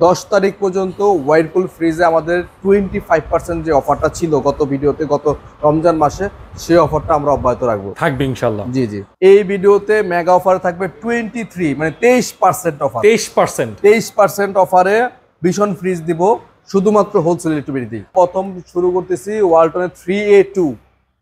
10 তারিখ পর্যন্ত ওয়াইরপুল ফ্রিজে আমাদের 25% যে অফারটা ছিল গত ভিডিওতে, গত রমজান মাসে, সেই অফারটা আমরা অব্যাহত রাখবো, থাকবে ইনশাআল্লাহ। জি জি। এই ভিডিওতে মেগা অফার থাকবে 23 মানে 23% অফার, 23% অফারে ভীষণ ফ্রিজ দিব শুধুমাত্র হোলসেল ইলেকট্রিবিলিটি। প্রথম শুরু করতেছি ওয়ালটনের 3A2,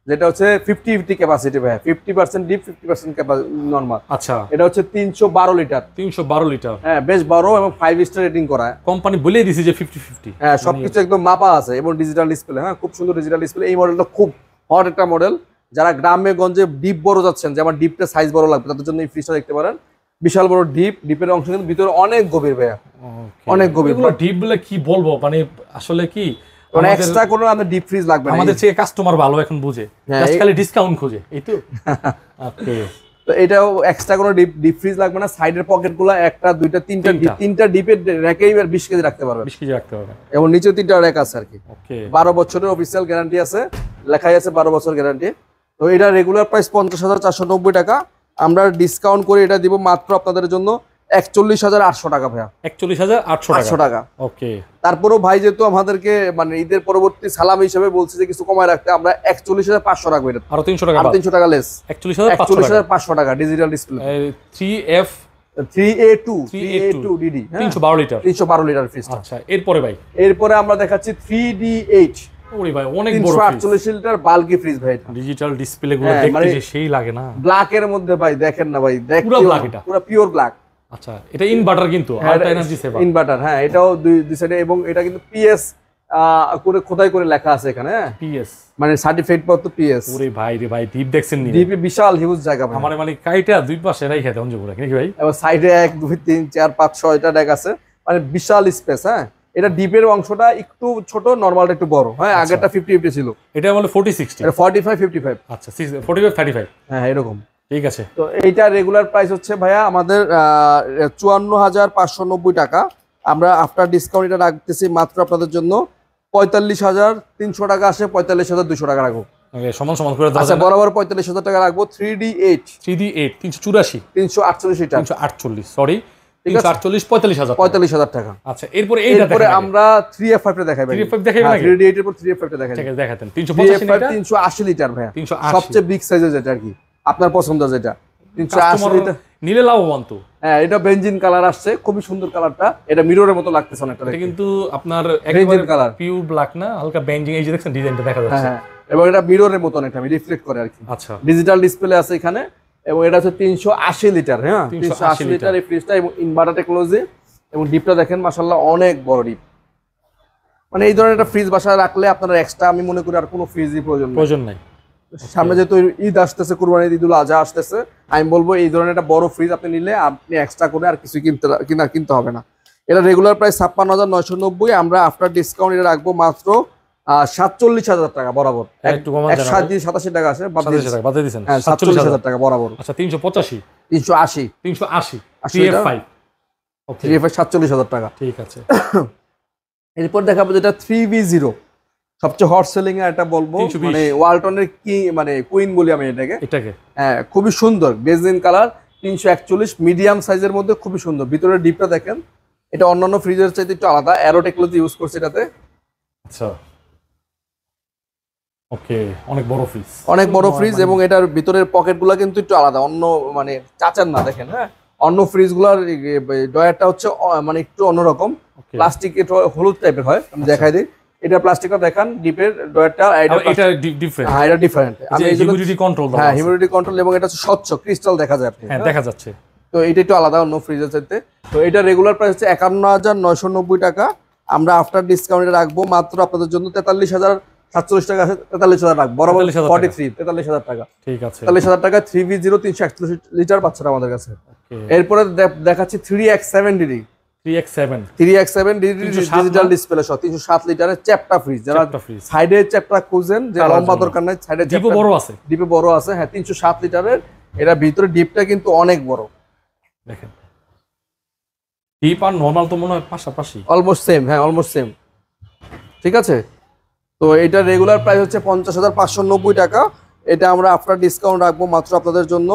যেটা হচ্ছে 50-50 ক্যাপাসিটি ভাই, 50% ডিপ 50% নরমাল। আচ্ছা, এটা হচ্ছে 312 লিটার। 312 লিটার, হ্যাঁ বেশ বড় এবং 5 স্টার রেটিং করা। কোম্পানি বলেই দিয়েছে যে 50-50, হ্যাঁ সবকিছু একদম মাপা আছে এবং ডিজিটাল ডিসপ্লে। হ্যাঁ খুব সুন্দর ডিজিটাল ডিসপ্লে। এই মডেলটা খুব হট একটা মডেল। যারা গ্রামে গঞ্জে ডিপ বড় যাচ্ছেন, যে আমার ডিপটা সাইজ বড় লাগবে, তাদের জন্য এই ফ্রিজটা দেখতে পারেন। বিশাল বড় ডিপ, ডিপের অংশ কিন্তু ভিতরে অনেক গভীর ভাইয়া, অনেক গভীর। ডিপ বলে কি বলবো, মানে আসলে কি মানে এক্সট্রা কোনো আমাদের ডিপ ফ্রিজ লাগবে না। আমাদের চেয়ে কাস্টমার ভালো এখন বুঝে, জাস্ট খালি ডিসকাউন্ট খোঁজে, এই তো। ওকে, তো এটাও এক্সট্রা কোনো ডিপ ফ্রিজ লাগবে না। সাইডের পকেটগুলো একটা দুইটা তিনটা ডিপের র্যাকেই 20 কেজি রাখতে পারবে, 20 কেজি রাখতে পারবে, এবং নিচে 3টা র্যাক আছে আর কি। ওকে, 12 বছরের অফিসিয়াল গ্যারান্টি আছে, লেখাই আছে 12 বছর গ্যারান্টি। তো এটা রেগুলার প্রাইস 50,490 টাকা। আমরা ডিসকাউন্ট করে এটা দিব মাত্র আপনাদের জন্য 41,800 টাকা ভাইয়া, 41,800 টাকা। ওকে, তারপরেও ভাই যেহেতু আমাদেরকে মানে ঈদের পরবর্তী সালাম হিসেবে বলছে যে কিছু কমায় রাখতে, আমরা 41,500 রাখবো। এটা আরো 300 টাকা, 300 টাকা লেস, 41,500 টাকা digital display. 3A2 DD 312 litre, 312 litre fridge. আচ্ছা, এরপরে ভাই, এরপরে আমরা দেখাচ্ছি 3D8। ওরে ভাই অনেক বড় ফ্রিজ, 348 লিটার বাল্কি ফ্রিজ ভাই। ডিজিটাল ডিসপ্লে গুলো দেখতে যে সেই লাগে না, ব্ল্যাক এর মধ্যে ভাই দেখেন না ভাই, পুরো ব্ল্যাক, এটা পুরো পিওর ব্ল্যাক। আচ্ছা, এটা ইনভার্টার কিন্তু আল্ট্রা এনার্জি সেভার ইনভার্টার। হ্যাঁ এটাও দুই সাইডে, এবং এটা কিন্তু পিএস করে খোদাই করে লেখা আছে এখানে। পিএস মানে সার্টিফাইড পত্র পিএস। ওরে ভাই রে ভাই, ডিপ দেখছেন নি? ডিপ বিশাল হিউজ জায়গা ভাই। আমার মানে কাইটা দুই পাশে রাইখা দেন যে পুরো নাকি ভাই, এবং সাইডে 1 2 3 4 5 6টা ডেক আছে, মানে বিশাল স্পেস। হ্যাঁ এটা ডিপের অংশটা একটু ছোট, নরমালটা একটু বড়। হ্যাঁ আগেরটা 50-50 ছিল, এটা বলে 40-60, এটা 45-55। আচ্ছা 45-35, হ্যাঁ এরকম। ঠিক আছে। তো এইটা রেগুলার প্রাইস হচ্ছে ভাইয়া আমাদের 54,590 টাকা। আমরা আফটার ডিসকাউন্ট এটা রাখতেছি মাত্র আপনাদের জন্য 45,300 টাকা। আসে 45,200 টাকা রাখবো। ওকে, সমান সমান করে দাও। আচ্ছা বরাবর 45,000 টাকা রাখবো। 3D8 384 348 লিটার, 348 সরি 348 45,000 টাকা। আচ্ছা এরপরে এইটা এরপরে আমরা 3F5 টা দেখাই ভাই। 3F5 দেখাইবেন নাকি? 3D8 এর পর 3F5 টা দেখাই। ঠিক আছে, দেখাতেন। 385 লিটার, 380 লিটার ভাইয়া, 380 সবচেয়ে বিগ সাইজের যেটা আর কি, আপনার পছন্দ যেটা 380 লিটার নিলে লাভবান তো। হ্যাঁ এটা বেনজিন কালার আসছে, খুবই সুন্দর কালারটা। এটা মিররের মতো লাগতেছে অনেকটা। এটা কিন্তু আপনার বেনজিন কালার, পিওর ব্ল্যাক না, হালকা বেনজিং। এই যে দেখছেন ডিজাইনটা দেখা যাচ্ছে। হ্যাঁ এবং এটা মিররের মতো অনেকটা রিফ্লেক্ট করে আর কি। আচ্ছা, ডিজিটাল ডিসপ্লে আছে এখানে, এবং এটা হচ্ছে 380 লিটার। হ্যাঁ 380 লিটার এই ফ্রিজটা, এবং ইনভার্টার টেকনোলজি, এবং ডিপটা দেখেন মাশাআল্লাহ অনেক বড় ডিপ। মানে এই ধরনের একটা ফ্রিজ বাসায় রাখলে আপনারা এক্সট্রা আমি মনে করি আর কোনো ফ্রিজই প্রয়োজন নাই। সামনে যেহেতু ঈদ আসতেছে, কুরবানি ঈদুল আজহা আসতেছে, আমি বলবো এই ধরনের একটা বড় ফ্রিজ আপনি নিলে আপনি এক্সট্রা করে আর কিছু কিনতে হবে না। এটা রেগুলার প্রাইস 56,990। আমরা আফটার ডিসকাউন্ট এটা রাখবো মাত্র 47,000 টাকা বরাবর। 187 টাকা আছে, বাদ দিয়েছেন। হ্যাঁ 47,000 টাকা বরাবর। আচ্ছা 385 380 385 ওকে, 47,000 টাকা। ঠিক আছে। এরপর দেখাবো যেটা 3V0, সবচেয়ে হট সেলিং এর এটা বলবো, মানে ওয়ালটনের কি মানে কুইন বলি আমি এটাকে। হ্যাঁ খুবই সুন্দর বেজলিন কালার, 341 মিডিয়াম সাইজের মধ্যে, খুবই সুন্দর। ভিতরের ডিপটা দেখেন, এটা অন্যান্য ফ্রিজের চাইতে একটু আলাদা, অ্যারো টেকনোলজি ইউজ করছে এটাতে। আচ্ছা ওকে, অনেক বড় ফ্রিজ, এবং এটার ভিতরের পকেটগুলো কিন্তু একটু আলাদা, অন্য মানে চাচার না। দেখেন হ্যাঁ অন্য ফ্রিজগুলোর ডয়ারটা হচ্ছে মানে একটু অন্যরকম, প্লাস্টিক, এটা হলুদ টাইপের হয়। আমি দেখাই দিই, এটা প্লাস্টিকটা দেখেন, ডিপের ডয়ারটা এটা ডিফারেন্ট। হ্যাঁ এটা ডিফারেন্ট, হিউমিডিটি কন্ট্রোল। হ্যাঁ হিউমিডিটি কন্ট্রোল, এবং এটা হচ্ছে স্বচ্ছ ক্রিস্টাল দেখা যায় আপনি। হ্যাঁ দেখা যাচ্ছে। তো এটা একটু আলাদা অন্য ফ্রিজের চাইতে। তো এটা রেগুলার প্রাইস হচ্ছে 51,990 টাকা। আমরা আফটার ডিসকাউন্টে রাখবো মাত্র আপনাদের জন্য 43,047 টাকা। 43,000 রাখবো বরাবর, 43,000 টাকা। ঠিক আছে, 43,000 টাকা। 3V0 341 লিটার বাচ্চারা আমাদের কাছে। এরপরে দেখাচ্ছি 3X7 DD 3X7 digital display সহ 307 লিটারের চ্যাপ্টা ফ্রিজ। যারা সাইডে চ্যাপ্টা খুঁজেন, যে লম্বা দরকার নাই, সাইডে ডিপে বড় আছে। হ্যাঁ 307 লিটারের। এটা ভিতরে ডিপটা কিন্তু অনেক বড়, দেখেন। ডিপ আর নরমাল তো মনে হয় পাশাপাশি, অলমোস্ট সেম। হ্যাঁ অলমোস্ট সেম, ঠিক আছে। তো এটা রেগুলার প্রাইস হচ্ছে 50,590 টাকা। এটা আমরা আফটার ডিসকাউন্ট রাখবো মাত্র আপনাদের জন্য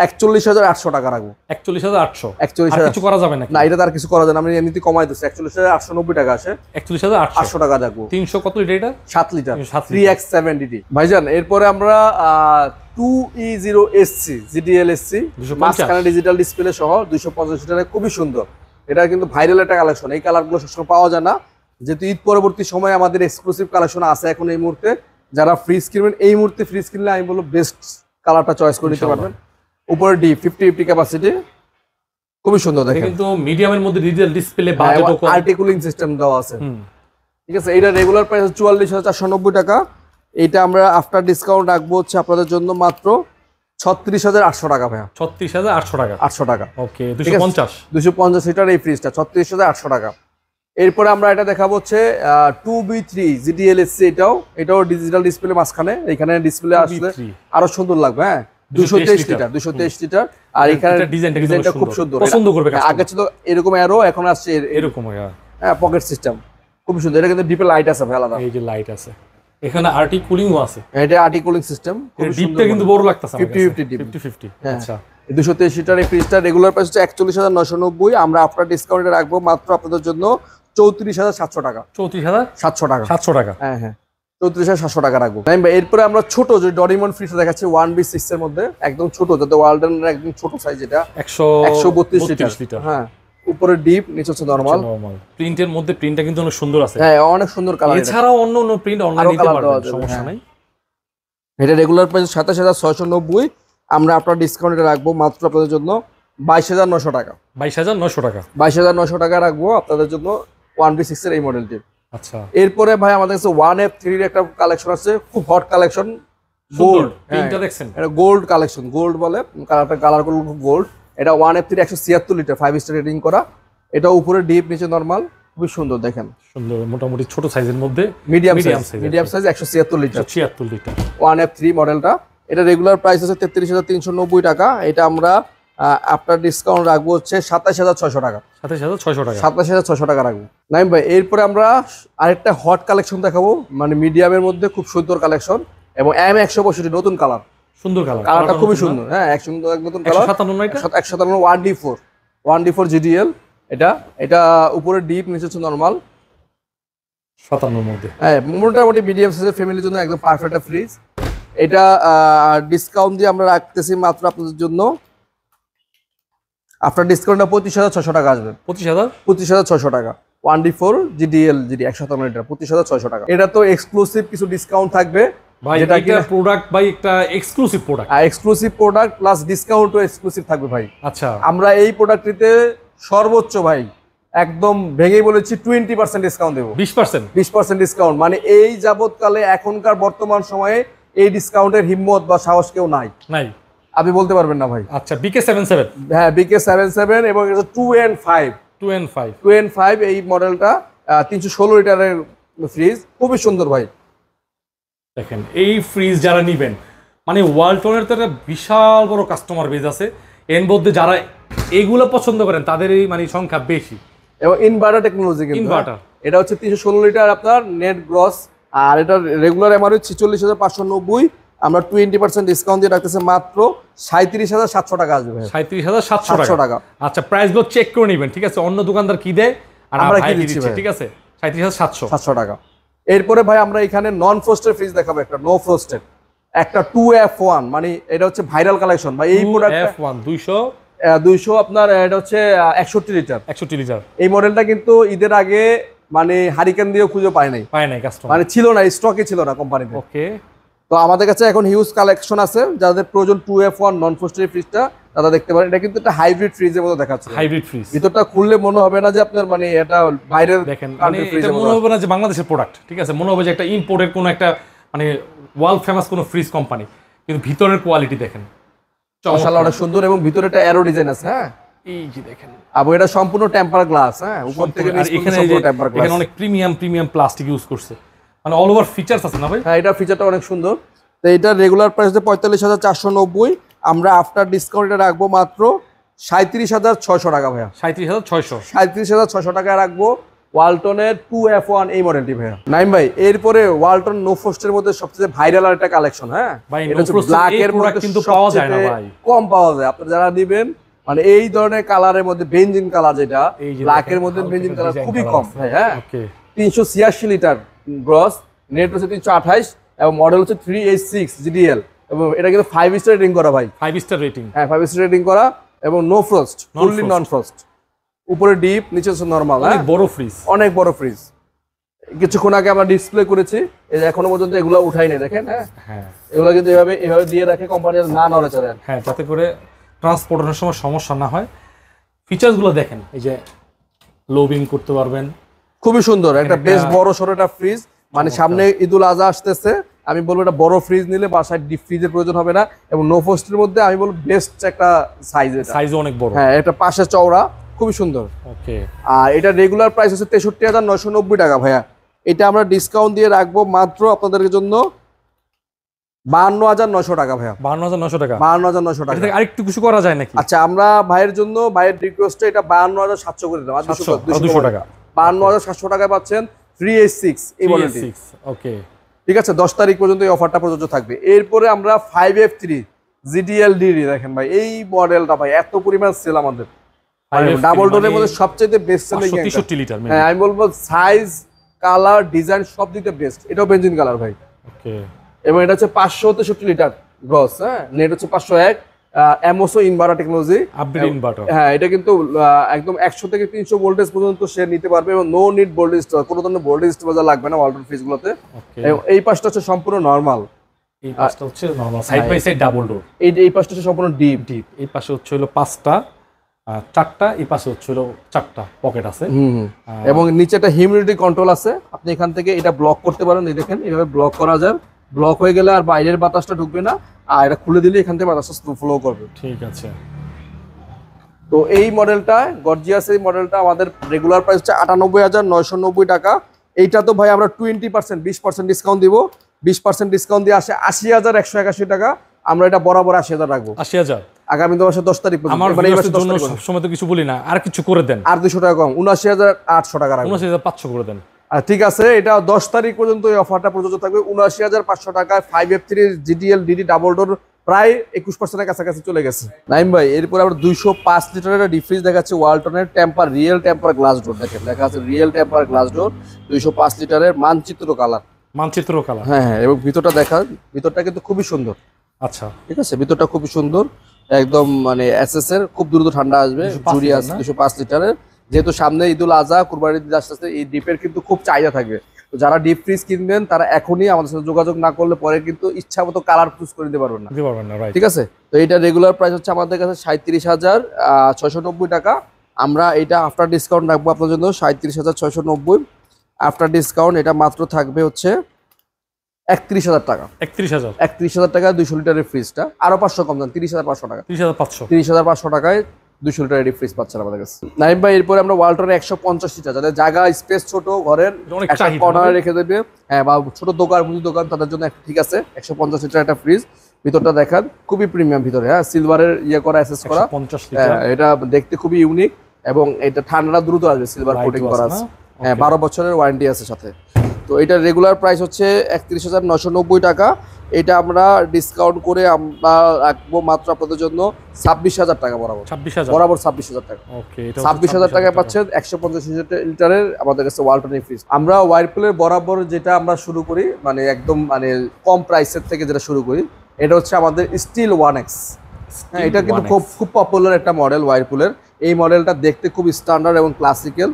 41,800 টাকা রাখবো। 41,800। 41,000 কিছু করা যাবে নাকি? না, এটা তার কিছু করা যায় না, আমি এমনিতে কমাই দিচ্ছি। 41,890 টাকা আসে, 41,800 টাকা রাখবো। 300 কত লিটার এটা? 7 লিটার 7 3X70D ভাইজান। এরপরে আমরা 2E0SC GDL SC মাঝখানে ডিজিটাল ডিসপ্লে সহ 250 লিটারের, খুবই সুন্দর। এটা কিন্তু ভাইরাল একটা কালেকশন, এই কালারগুলো সবসময় পাওয়া যায় না, যেহেতু ঈদ পরবর্তী সময় আমাদের এক্সক্লুসিভ কালেকশন আছে এখন এই মুহূর্তে। যারা ফ্রিজ কিনবেন, এই মুহূর্তে ফ্রিজ কিনলে আমি বলবো বেস্ট কালারটা চয়েস করে নিতে পারবেন। উপরে ডি 50 ক্যাপাসিটি, খুবই সুন্দর দেখেন। কিন্তু মিডিয়ামের মধ্যে ডিজিটাল ডিসপ্লে, বাজেটও কম, আরটি কুলিং সিস্টেম দেওয়া আছে। ঠিক আছে, এটা রেগুলার প্রাইস 44,490 টাকা। এটা আমরা আফটার ডিসকাউন্ট রাখবো হচ্ছে আপনাদের জন্য মাত্র 36,800 টাকা ভাইয়া। 36,800 টাকা, 800 টাকা। ওকে, 250 লিটার এই ফ্রিজটা 36,800 টাকা। এরপরে আমরা এটা দেখাবো হচ্ছে 2B3 GDL SC, এটাও ডিজিটাল ডিসপ্লে মাঝখানে, এখানে ডিসপ্লে আসলে আরো সুন্দর লাগবে। হ্যাঁ, 223 লিটার। আর এখানে ডিজাইনটা খুব সুন্দর, পছন্দ করবে। আগে ছিল এরকম অ্যারো, এখন আসছে এরকম। হ্যাঁ, পকেট সিস্টেম, খুব সুন্দর। এটা কিন্তু ডিপে লাইট আছে ভাই, আলাদা। এই যে লাইট আছে, এখানে আরটি কুলিংও আছে। এটা আরটি কুলিং সিস্টেম, খুব ডিপটা কিন্তু বড় লাগতেছে। 50-50 আচ্ছা। 223 লিটার এই ফ্রিজটা রেগুলার প্রাইস হচ্ছে 41,990। আমরা আফটার ডিসকাউন্টে রাখবো মাত্র আপনাদের জন্য 34,700 টাকা। 34,700 টাকা, 700 টাকা। হ্যাঁ হ্যাঁ, 34,700 টাকা রাখবো। এরপরে আমরা ছোট যে ডরিমন ফ্রিজটা দেখাচ্ছি 1B6 এর মধ্যে, একদম ছোট, যাতে ওয়ালটনের একদম ছোট সাইজ, এটা 132 লিটার। হ্যাঁ, উপরে ডিপ, নিচে হচ্ছে নরমাল। প্রিন্টের মধ্যে প্রিন্টটা কিন্তু অনেক সুন্দর আছে। হ্যাঁ, অনেক সুন্দর কালার। এছাড়াও অন্য প্রিন্ট অনলাইনে নিতে পারবেন, সমস্যা নাই। এটা রেগুলার প্রাইস 27,690। আমরা আপনার ডিসকাউন্টে রাখবো মাত্র আপনাদের জন্য 22,900 টাকা। 22,900 টাকা, 22,900 টাকা রাখবো আপনাদের জন্য 1B6 এর এই মডেলটি। আচ্ছা, এরপরে ভাই আমাদের কাছে 1F3 এর একটা কালেকশন আছে, খুব হট কালেকশন, গোল্ড। প্রিন্টটা দেখছেন, এটা গোল্ড কালেকশন, গোল্ড বলে কালারগুলো খুব গোল্ড। এটা 1F3 176 লিটার 5 স্টার রেটিং করা। এটা উপরে ডিপ, নিচে নরমাল, খুবই সুন্দর দেখেন। সুন্দর, মোটামুটি ছোট সাইজের মধ্যে, মিডিয়াম সাইজ 176 লিটার 1F3 মডেলটা। এটা রেগুলার প্রাইস আছে 33,390 টাকা। এটা আমরা আপনার ডিসকাউন্ট রাখবো হচ্ছে 27,600 টাকা। 27,600 টাকা রাখবো। নাইম ভাই, এরপরে আমরা আরেকটা হট কালেকশন দেখাবো, মানে মিডিয়ামের মধ্যে খুব সুন্দর কালেকশন, এবং M165 নতুন কালার, সুন্দর কালার, কালারটা খুবই সুন্দর। হ্যাঁ, এক নতুন কালার, 157 1D4 GDL। এটা উপরে ডিপ, নিচে হচ্ছে নরমাল, 57 মধ্যে। হ্যাঁ, মোটামুটি মিডিয়াম সাইজের ফ্যামিলির জন্য একদম পারফেক্ট একটা ফ্রিজ। এটা ডিসকাউন্ট দিয়ে আমরা রাখতেছি মাত্র আপনাদের জন্য, আপনার ডিসকাউন্টটা 25,600 টাকা আসবে। 25,600 টাকা 1D4 GDL 157 লিটার 25,600 টাকা। এটা তো এক্সক্লুসিভ কিছু ডিসকাউন্ট থাকবে ভাই, এটা প্রোডাক্ট ভাই, একটা exclusive product, exclusive product plus ডিসকাউন্টও এক্সক্লুসিভ থাকবে ভাই। আচ্ছা, আমরা এই প্রোডাক্টটিতে সর্বোচ্চ ভাই একদম ভেঙে বলেছি 20% ডিসকাউন্ট দেবো। 20% ডিসকাউন্ট, মানে এই যাবৎকালে এখনকার বর্তমান সময়ে এই ডিসকাউন্টের হিম্মত বা সাহস কেউ নাই। আপনি বলতে পারবেন না ভাই। আচ্ছা, BK77, হ্যাঁ, BK77 এবং 2N5 এই মডেলটা 316 লিটারের ফ্রিজ, খুবই সুন্দর ভাই। দেখেন, এই ফ্রিজ যারা নিবেন, মানে ওয়ালটনের তো একটা বিশাল বড় কাস্টমার বেজ আছে, এর মধ্যে যারা এগুলো পছন্দ করেন তাদের এই মানে সংখ্যা বেশি। এবং ইনভার্টার টেকনোলজি, কিন্তু এটা হচ্ছে 316 লিটার আপনার নেট গ্রস, আর এটা রেগুলার এমআরপি 46,590। আমরা 20% ডিসকাউন্ট দিয়ে রাখতেছি মাত্র 37,700 টাকা আসবে। 37,700 টাকা। আচ্ছা, প্রাইস গুলো চেক করে নেবেন, ঠিক আছে? অন্য দোকানদার কি দেয় আর আমরা কি দিচ্ছি, ঠিক আছে? 37,700 টাকা। এরপরে ভাই আমরা এখানে নন ফ্রস্টেড ফ্রিজ দেখাবো, একটা নো ফ্রস্টেড, একটা 2F1, মানে এটা হচ্ছে ভাইরাল কালেকশন ভাই। এই প্রোডাক্টটা 200 আপনার, এটা হচ্ছে 61 লিটার। এই মডেলটা কিন্তু ঈদের আগে মানে হারিকেন দিয়ে খুঁজে পায় নাই কাস্টমার, মানে ছিল না, স্টকে ছিল না কোম্পানিতে। ওকে, তো আমাদের কাছে এখন হিউজ কালেকশন আছে, যাদের প্রয়োজন 2F1 নন ফ্রস্টেড ফ্রিজটা তারা দেখতে পারেন। এটা কিন্তু একটা হাইব্রিড ফ্রিজের মতো দেখাচ্ছে, হাইব্রিড ফ্রিজ। ভিতরটা খুললে মনে হবে না যে আপনার মানে এটা বাইরের, দেখেন, মানে এটা মনে হবে না যে বাংলাদেশের প্রোডাক্ট, ঠিক আছে? মনে হবে যে একটা ইম্পোর্টেড কোনো একটা মানে ওয়ার্ল্ড ফেমাস কোনো ফ্রিজ কোম্পানি, কিন্তু ভিতরের কোয়ালিটি দেখেন, মাশাআল্লাহ অনেক সুন্দর। এবং ভিতরে একটা অ্যারো ডিজাইন আছে। হ্যাঁ, এই যে দেখেন, আর এটা সম্পূর্ণ টেম্পার গ্লাস। হ্যাঁ, উপর থেকে নিচ পর্যন্ত সম্পূর্ণ টেম্পার গ্লাস। এখানে অনেক প্রিমিয়াম প্লাস্টিক ইউজ করছে, মানে অল ওভার ফিচারস আছে না ভাই? হ্যাঁ, এটা ফিচারটা অনেক সুন্দর। তো এটা রেগুলার প্রাইস 45,490। আমরা আফটার ডিসকাউন্টে রাখবো মাত্র 37,600 টাকা ভাইয়া। 37,600 37,600 টাকা রাখবো। ওয়ালটনের 2F1 এই মডেলটি ভাইয়া। নাইম ভাই এরপরে ওয়ালটন নো ফ্রস্টের মধ্যে সবচেয়ে ভাইরাল একটা কালেকশন, হ্যাঁ ভাই এটা হচ্ছে No Frost ব্ল্যাক এই এর মধ্যে কিন্তু পাওয়া যায় না ভাই, কম পাওয়া যায়। আপনারা যারা দিবেন মানে এই ধরনের কালারের মধ্যে বেনজিন কালার, যেটা এই যে ব্ল্যাক দেখেন, এর মধ্যে হালকা বেনজিন কালার design খুবই করা কম আছে। ভাই, হ্যাঁ ওকে 386 লিটার গ্রস, নেট হচ্ছে 328 এবং মডেল হচ্ছে 386 GDL এবং এটা কিন্তু 5 স্টার রেটিং করা ভাই, 5 স্টার রেটিং, হ্যাঁ 5 স্টার রেটিং করা এবং no frost, fully non frost, উপরে ডিপ নিচে হচ্ছে নরমাল, অনেক বড় ফ্রিজ, অনেক বড় ফ্রিজ। কিছুক্ষণ আগে আমরা ডিসপ্লে করেছি, এই যে এখনো পর্যন্ত এগুলো উঠাই নাই দেখেন, হ্যাঁ হ্যাঁ এগুলো কিন্তু এভাবে দিয়ে রাখে কোম্পানি না নড়ে চলে, হ্যাঁ যাতে করে ট্রান্সপোর্টের সময় সমস্যা না হয়। ফিচার্স গুলো দেখেন, এই যে লোবিং করতে পারবেন, খুবই সুন্দর একটা বেশ বড় সরো একটা ফ্রিজ। মানে সামনে ঈদুল আজহা আসতেছে, আমি বলবো এটা বড় ফ্রিজ নিলে বাসায় ডিপ ফ্রিজের প্রয়োজন হবে না এবং নো ফ্রস্টের মধ্যে আমি বলবো বেস্ট একটা সাইজ, এটা সাইজও অনেক বড়, হ্যাঁ এটা পাশে চওড়া, খুবই সুন্দর। ওকে আর এটা রেগুলার প্রাইস হচ্ছে 63,990 টাকা ভাইয়া। এটা আমরা ডিসকাউন্ট দিয়ে রাখবো মাত্র আপনাদের জন্য 52,900 টাকা ভাইয়া, 52,900 টাকা। 52,900 এটা টাকা। থেকে আরেকটু কিছু করা যায় নাকি? আচ্ছা আমরা ভাইয়ের জন্য, ভাইয়ের রিকোয়েস্টে এটা 52,700 করে দিলাম, আর 200 টাকা, 52,700 টাকায় পাচ্ছেন 386 এই মডেলটি। ওকে ঠিক আছে, 10 তারিখ পর্যন্ত এই অফারটা প্রযোজ্য থাকবে। এরপরে আমরা 5F3 GDL DD দেখেন ভাই, এই মডেলটা ভাই এত পরিমাণ সেল আমাদের, ডাবল ডোরের মধ্যে সবচেয়ে বেস্ট সেলিং, 563 লিটার। হ্যাঁ আমি বলবো সাইজ, কালার, ডিজাইন সব দিতে বেস্ট। এটাও বেনজিন কালার ভাই, ওকে এবং এটা হচ্ছে 563 লিটার গ্রস, হ্যাঁ নেট হচ্ছে 501, এমওসো ইনভার্টার টেকনোলজি, আপডেট ইনভার্টার। হ্যাঁ এটা কিন্তু একদম 100 থেকে 300 ভোল্টেজ পর্যন্ত সে নিতে পারবে এবং নো নিড ভোল্টেজ, কোনো ধরনের ভোল্টেজ বাজার লাগবে না ওয়ালটন ফ্রিজগুলোতে। ওকে এবং এই পাশটা হচ্ছে সম্পূর্ণ নরমাল, এই পাশটা হচ্ছে normal, side by side double door. এই পাশটা হচ্ছে সম্পূর্ণ ডিপ। ডিপ এই পাশে হচ্ছে হলো 5টা, 4টা, এই পাশে হচ্ছে হলো 4টা পকেট আছে। এবং নিচে একটা হিউমিডিটি কন্ট্রোল আছে, আপনি এখান থেকে এটা ব্লক করতে পারেন, এই দেখেন এইভাবে ব্লক করা যায়। ব্লক হয়ে গেলে আর বাইরের বাতাসটা ঢুকবে না, আর এটা খুলে দিলে এখান থেকে বাতাসটা ফ্লো করবে। ঠিক আছে। তো এই মডেলটা গর্জিয়াস, এই মডেলটা আমাদের রেগুলার প্রাইস হচ্ছে 98,990 টাকা। এইটা তো ভাই আমরা 20% ডিসকাউন্ট দিব, 20% ডিসকাউন্ট দিয়ে আসে 80,181 টাকা। আমরা এটা বরাবর 80,000 রাখবো, 80,000 আগামী মাসে 10 তারিখ পর্যন্ত। আমার মানে এই মাসে ভিউয়ার্সদের 10 জন্য তারিখ পর্যন্ত। সবসময় তো কিছু বলি না, আর কিছু করে দেন, আর 200 টাকা কম, 79,800 টাকা রাখবো। 79,500 করে দেন। আর ঠিক আছে, এটা 10 তারিখ পর্যন্ত এই অফারটা প্রযোজ্য থাকবে। 79,500 টাকায় 5F3 GDL DD double door, প্রায় 21% কাছাকাছি চলে গেছে। নাইম ভাই এরপরে আমরা 205 লিটারের ডিপ ফ্রিজ দেখাচ্ছি ওয়ালটনের temper, real temper glass door. দেখেন লেখা আছে রিয়েল টেম্পার গ্লাস ডোর, 205 লিটারের, মানচিত্র কালার, মানচিত্র কালার। হ্যাঁ হ্যাঁ, এবং ভিতরটা দেখান, ভিতরটা কিন্তু খুবই সুন্দর। আচ্ছা ঠিক আছে, ভিতরটা খুবই সুন্দর, একদম মানে এসএস এর, খুব দ্রুত ঠান্ডা আসবে। 205 জুড়ি আছে 205 লিটারের, যেহেতু সামনে ঈদুল আজহা, কুরবানির ঈদ আসতে এই ডিপের কিন্তু খুব চাহিদা থাকবে। তো যারা ডিপ ফ্রিজ কিনবেন তারা এখনই আমাদের সাথে যোগাযোগ না করলে পরে কিন্তু ইচ্ছা মতো কালার চুজ করে দিতে পারবেন না, দিতে পারবেন না, রাইট। ঠিক আছে। তো এটা রেগুলার প্রাইস হচ্ছে আমাদের কাছে 37,690 টাকা। আমরা এটা আফটার ডিসকাউন্ট রাখবো আপনার জন্য 37,690। আফটার ডিসকাউন্ট এটা মাত্র থাকবে হচ্ছে 31,000 টাকা। 31,000 টাকা 200 লিটারের ফ্রিজটা, আরো 500 কম দেন, 30,500 টাকা। 30,500 টাকায় 200 লিটারের ফ্রিজ পাচ্ছেন আমাদের কাছে। নাইম ভাই এরপরে আমরা ওয়ালটনের 150 লিটার, যাদের জায়গা স্পেস ছোট, ঘরের একটা কর্নারে রেখে দেবে, হ্যাঁ বা ছোট দোকান, মুদি দোকান, তাদের জন্য ঠিক আছে 150 লিটার একটা ফ্রিজ। ভিতরটা দেখান, খুবই প্রিমিয়াম ভিতরে, হ্যাঁ সিলভারের ইয়ে করা, অ্যাসেস করা, এটা দেখতে খুবই ইউনিক এবং এটা ঠান্ডা দ্রুত আসবে, সিলভার কোটিং করা আছে, হ্যাঁ 12 বছরের ওয়ারেন্টি আছে সাথে। তো এটা রেগুলার প্রাইস হচ্ছে 31,990 টাকা। এটা আমরা ডিসকাউন্ট করে আমরা রাখবো মাত্র আপনাদের জন্য 26,000 টাকা বরাবর। 26,000 টাকা। 26,000 টাকায় পাচ্ছেন 150 লিটারের আমাদের কাছে ওয়ালটনের ফ্রিজ। আমরা ওয়ারপুলের বরাবর যেটা আমরা শুরু করি, মানে একদম মানে কম প্রাইসের থেকে যেটা শুরু করি, এটা হচ্ছে আমাদের স্টিল 1X। হ্যাঁ এটা কিন্তু খুব পপুলার একটা মডেল ওয়ারপুলের। এই মডেলটা দেখতে খুব স্ট্যান্ডার্ড এবং ক্লাসিক্যাল,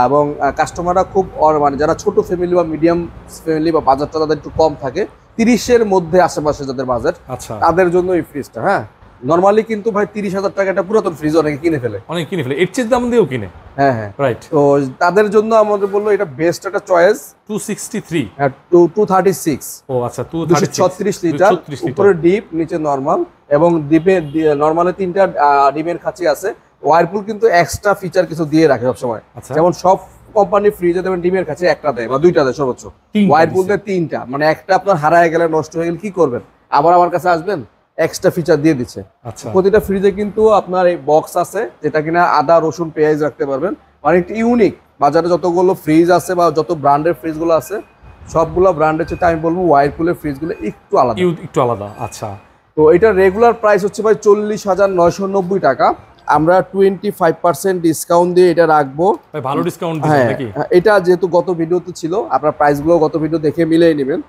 এবং কাস্টমাররা খুব মানে যারা ছোট ফ্যামিলি বা মিডিয়াম ফ্যামিলি বা বাজারটা তাদের একটু কম থাকে, 30-এর মধ্যে আশেপাশে যাদের বাজেট, তাদের জন্য এই ফ্রিজটা। হ্যাঁ নরমালি কিন্তু ভাই 30,000 টাকা একটা পুরাতন ফ্রিজ অনেকে কিনে ফেলে, এর চেয়ে দাম দিয়েও কিনে। হ্যাঁ হ্যাঁ রাইট। তো তাদের জন্য আমাদের বললো এটা বেস্ট একটা চয়েস। 263 236, ও আচ্ছা 236 লিটার, উপরে ডিপ, নিচে নরমাল, এবং ডিপে নরমালে 3টা ডিমের খাঁচি আছে। ওয়ারপুল কিন্তু এক্সট্রা ফিচার কিছু দিয়ে রাখে সবসময়, যেমন সব কোম্পানি ফ্রিজে দেবেন ডিমের কাছে 1টা দেয় বা 2টা দেয় সর্বোচ্চ, ওয়ারপুল দেয় 3টা। মানে একটা আপনার হারায় গেলে, নষ্ট হয়ে গেলে কি করবেন, আবার আমার কাছে আসবেন, এক্সট্রা ফিচার দিয়ে দিচ্ছে। প্রতিটা ফ্রিজে কিন্তু আপনার এই বক্স আছে, যেটা কিনা আদা, রসুন, পেঁয়াজ রাখতে পারবেন, অনেক ইউনিক। বাজারে যতগুলো ফ্রিজ আছে বা যত ব্র্যান্ডের ফ্রিজগুলো আছে সবগুলো ব্র্যান্ডের চেয়ে আমি বলবো ওয়াইরপুলের ফ্রিজগুলো একটু আলাদা। একটু আলাদা, আচ্ছা। তো এটা রেগুলার প্রাইস হচ্ছে ভাই 40,990 টাকা। আমরা 25% ডিসকাউন্ট দিয়ে এটা রাখবো। ভালো ডিসকাউন্ট দিবেন নাকি? এটা যেহেতু গত ভিডিওতে ছিল, আপনার প্রাইসগুলো গত ভিডিও দেখে মিলিয়ে নেবেন।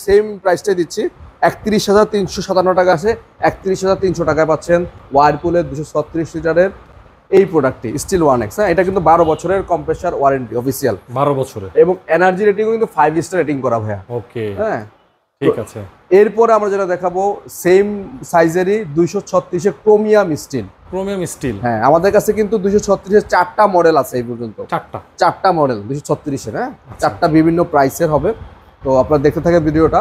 সেম প্রাইসটাই দিচ্ছি। 31,357 টাকা আছে, 31,300 টাকায় পাচ্ছেন ওয়ারপুলের 236 লিটারের এই প্রোডাক্টটি স্টিল 1X। হ্যাঁ, এটা কিন্তু 12 বছরের কম্প্রেসার ওয়ারেন্টি অফিসিয়াল, 12 বছরের, এবং এনার্জি রেটিংও কিন্তু 5 স্টার রেটিং করা ভাইয়া। ওকে, হ্যাঁ ঠিক আছে। এরপরে আমরা যেটা দেখাবো সেম সাইজেরই 236 ক্রোমিয়াম স্টিল। ক্রোমিয়াম স্টিল, হ্যাঁ, আমাদের কাছে কিন্তু 236 4টা মডেল আছে এই পর্যন্ত। 4টা মডেল 236 হ্যাঁ, 4টা বিভিন্ন প্রাইসের হবে। তো আপনারা দেখতে থাকেন ভিডিওটা।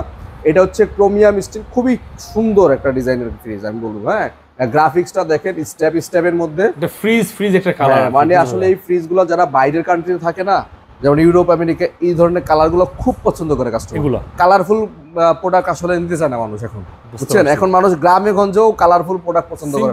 এটা হচ্ছে ক্রোমিয়াম স্টিল, খুবই সুন্দর একটা ডিজাইনের ফ্রিজ আমি বলবো। হ্যাঁ, গ্রাফিক্সটা দেখেন, স্টেপের মধ্যে ফ্রিজ একটা কালার, মানে আসলে এই ফ্রিজগুলো যারা বাইরের কান্ট্রিতে থাকে না, যেমন ইউরোপ আমেরিকা, এই ধরনের কালারগুলো খুব পছন্দ করে কাস্টমার। কালারফুল প্রোডাক্ট আসলে নিতে চায় না মানুষ এখন, বুঝছেন? এখন মানুষ গ্রামে গঞ্জেও কালারফুল প্রোডাক্ট পছন্দ করে,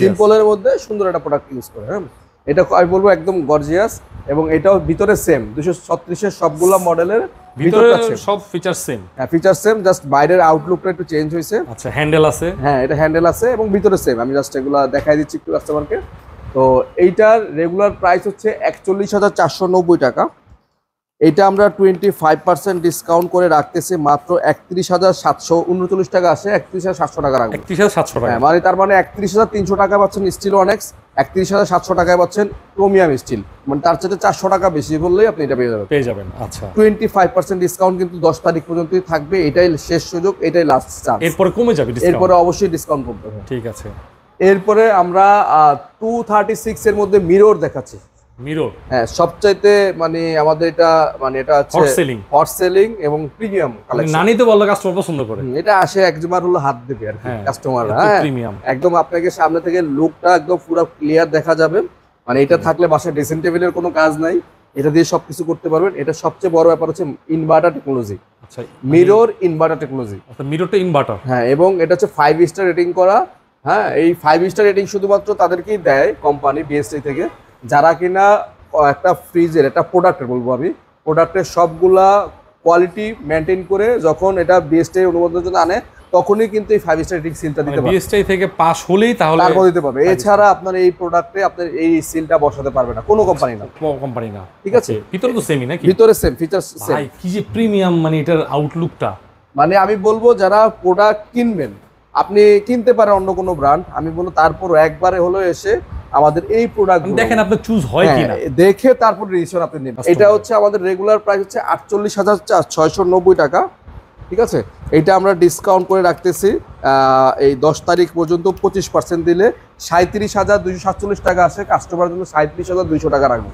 সিম্পলের মধ্যে সুন্দর একটা প্রোডাক্ট ইউজ করে। হ্যাঁ, এটা আমি বলবো একদম গর্জিয়াস। এবং এটাও ভিতরে সেম 236 সবগুলো মডেলের ভিতরে সব ফিচার সেম। হ্যাঁ, ফিচার সেম, জাস্ট বাইরের আউটলুকটা একটু চেঞ্জ হয়েছে। আচ্ছা, হ্যান্ডেল আছে? হ্যাঁ, এটা হ্যান্ডেল আছে এবং ভিতরে সেম। আমি জাস্ট এগুলো দেখাই দিচ্ছি একটু কাস্টমারকে। তো এইটার রেগুলার প্রাইস হচ্ছে 41,490 টাকা। এটা আমরা 25% ডিসকাউন্ট করে রাখতেছি মাত্র 31,739 টাকা আসে, 31,700 টাকা রাখবো। 31,700 টাকা, মানে তার মানে 31,300 টাকা পাচ্ছেন স্টিল 1X, 31,700 টাকায় পাচ্ছেন ক্রোমিয়াম স্টিল। মানে তার চাইতে 400 টাকা বেশি বললেই আপনি এটা পেয়ে যাবেন। আচ্ছা, 25% ডিসকাউন্ট কিন্তু 10 তারিখ পর্যন্তই থাকবে। এটাই শেষ সুযোগ, এটাই লাস্ট চান্স। এরপরে কমে যাবে ডিসকাউন্ট? এরপরে অবশ্যই ডিসকাউন্ট করতে হবে। ঠিক আছে। এরপরে আমরা 236 এর মধ্যে মিরর দেখাচ্ছি। মিরর, হ্যাঁ, সবচাইতে মানে আমাদের এটা মানে এটা হচ্ছে হট সেলিং এবং প্রিমিয়াম কালেকশন। নানি তো বললো কাস্টমার পছন্দ করে, এটা আসে একবার হলো হাত দেবে আর কি কাস্টমাররা। প্রিমিয়াম একদম আপনাকে সামনে থেকে লুকটা একদম পুরো ক্লিয়ার দেখা যাবে। মানে এটা থাকলে বাসায় ড্রেসিং টেবিলের কোনো কাজ নাই, এটা দিয়ে সবকিছু করতে পারবেন। এটা সবচেয়ে বড় ব্যাপার হচ্ছে ইনভার্টার টেকনোলজি। আচ্ছা, মিরর ইনভার্টার টেকনোলজি। আচ্ছা, মিররটা ইনভার্টার। হ্যাঁ, এবং এটা হচ্ছে 5 স্টার রেটিং করা। হ্যাঁ, এই 5 স্টার রেটিং শুধুমাত্র তাদেরকেই দেয় কোম্পানি বিএসটি থেকে, যারা কিনা একটা ফ্রিজের একটা প্রোডাক্টের বলবো আমি, প্রোডাক্টের সবগুলা কোয়ালিটি মেনটেন করে যখন এটা বিএসটি অনুমোদনের জন্য আনে, তখনই কিন্তু এই 5 স্টার রেটিং সিলটা দিতে পারবে। বিএসটি থেকে পাস হলেই তারপর দিতে পারবে। এছাড়া আপনার এই প্রোডাক্টে আপনার এই সিলটা বসাতে পারবে না কোনো কোম্পানি না। ঠিক আছে, ভিতরে তো সেমই নাকি? ভিতরে সেম, ফিচার সেম। ভাই কি যে প্রিমিয়াম, মানে এটার আউটলুকটা, মানে আমি বলবো যারা প্রোডাক্ট কিনবেন, আপনি কিনতে পারেন অন্য কোনো ব্র্যান্ড, আমি বলবো তারপর একবারে হলো এসে আমাদের এই প্রোডাক্ট দেখেন, আপনার চুজ হয় কিনা দেখে তারপর রেজিস্ট্রেশন আপনি নেবেন। এটা হচ্ছে আমাদের রেগুলার প্রাইস হচ্ছে 48,690 টাকা। ঠিক আছে, এটা আমরা ডিসকাউন্ট করে রাখতেছি এই 10 তারিখ পর্যন্ত 25% দিলে 37,247 টাকা আসে। কাস্টমারের জন্য 37,200 টাকা রাখবো।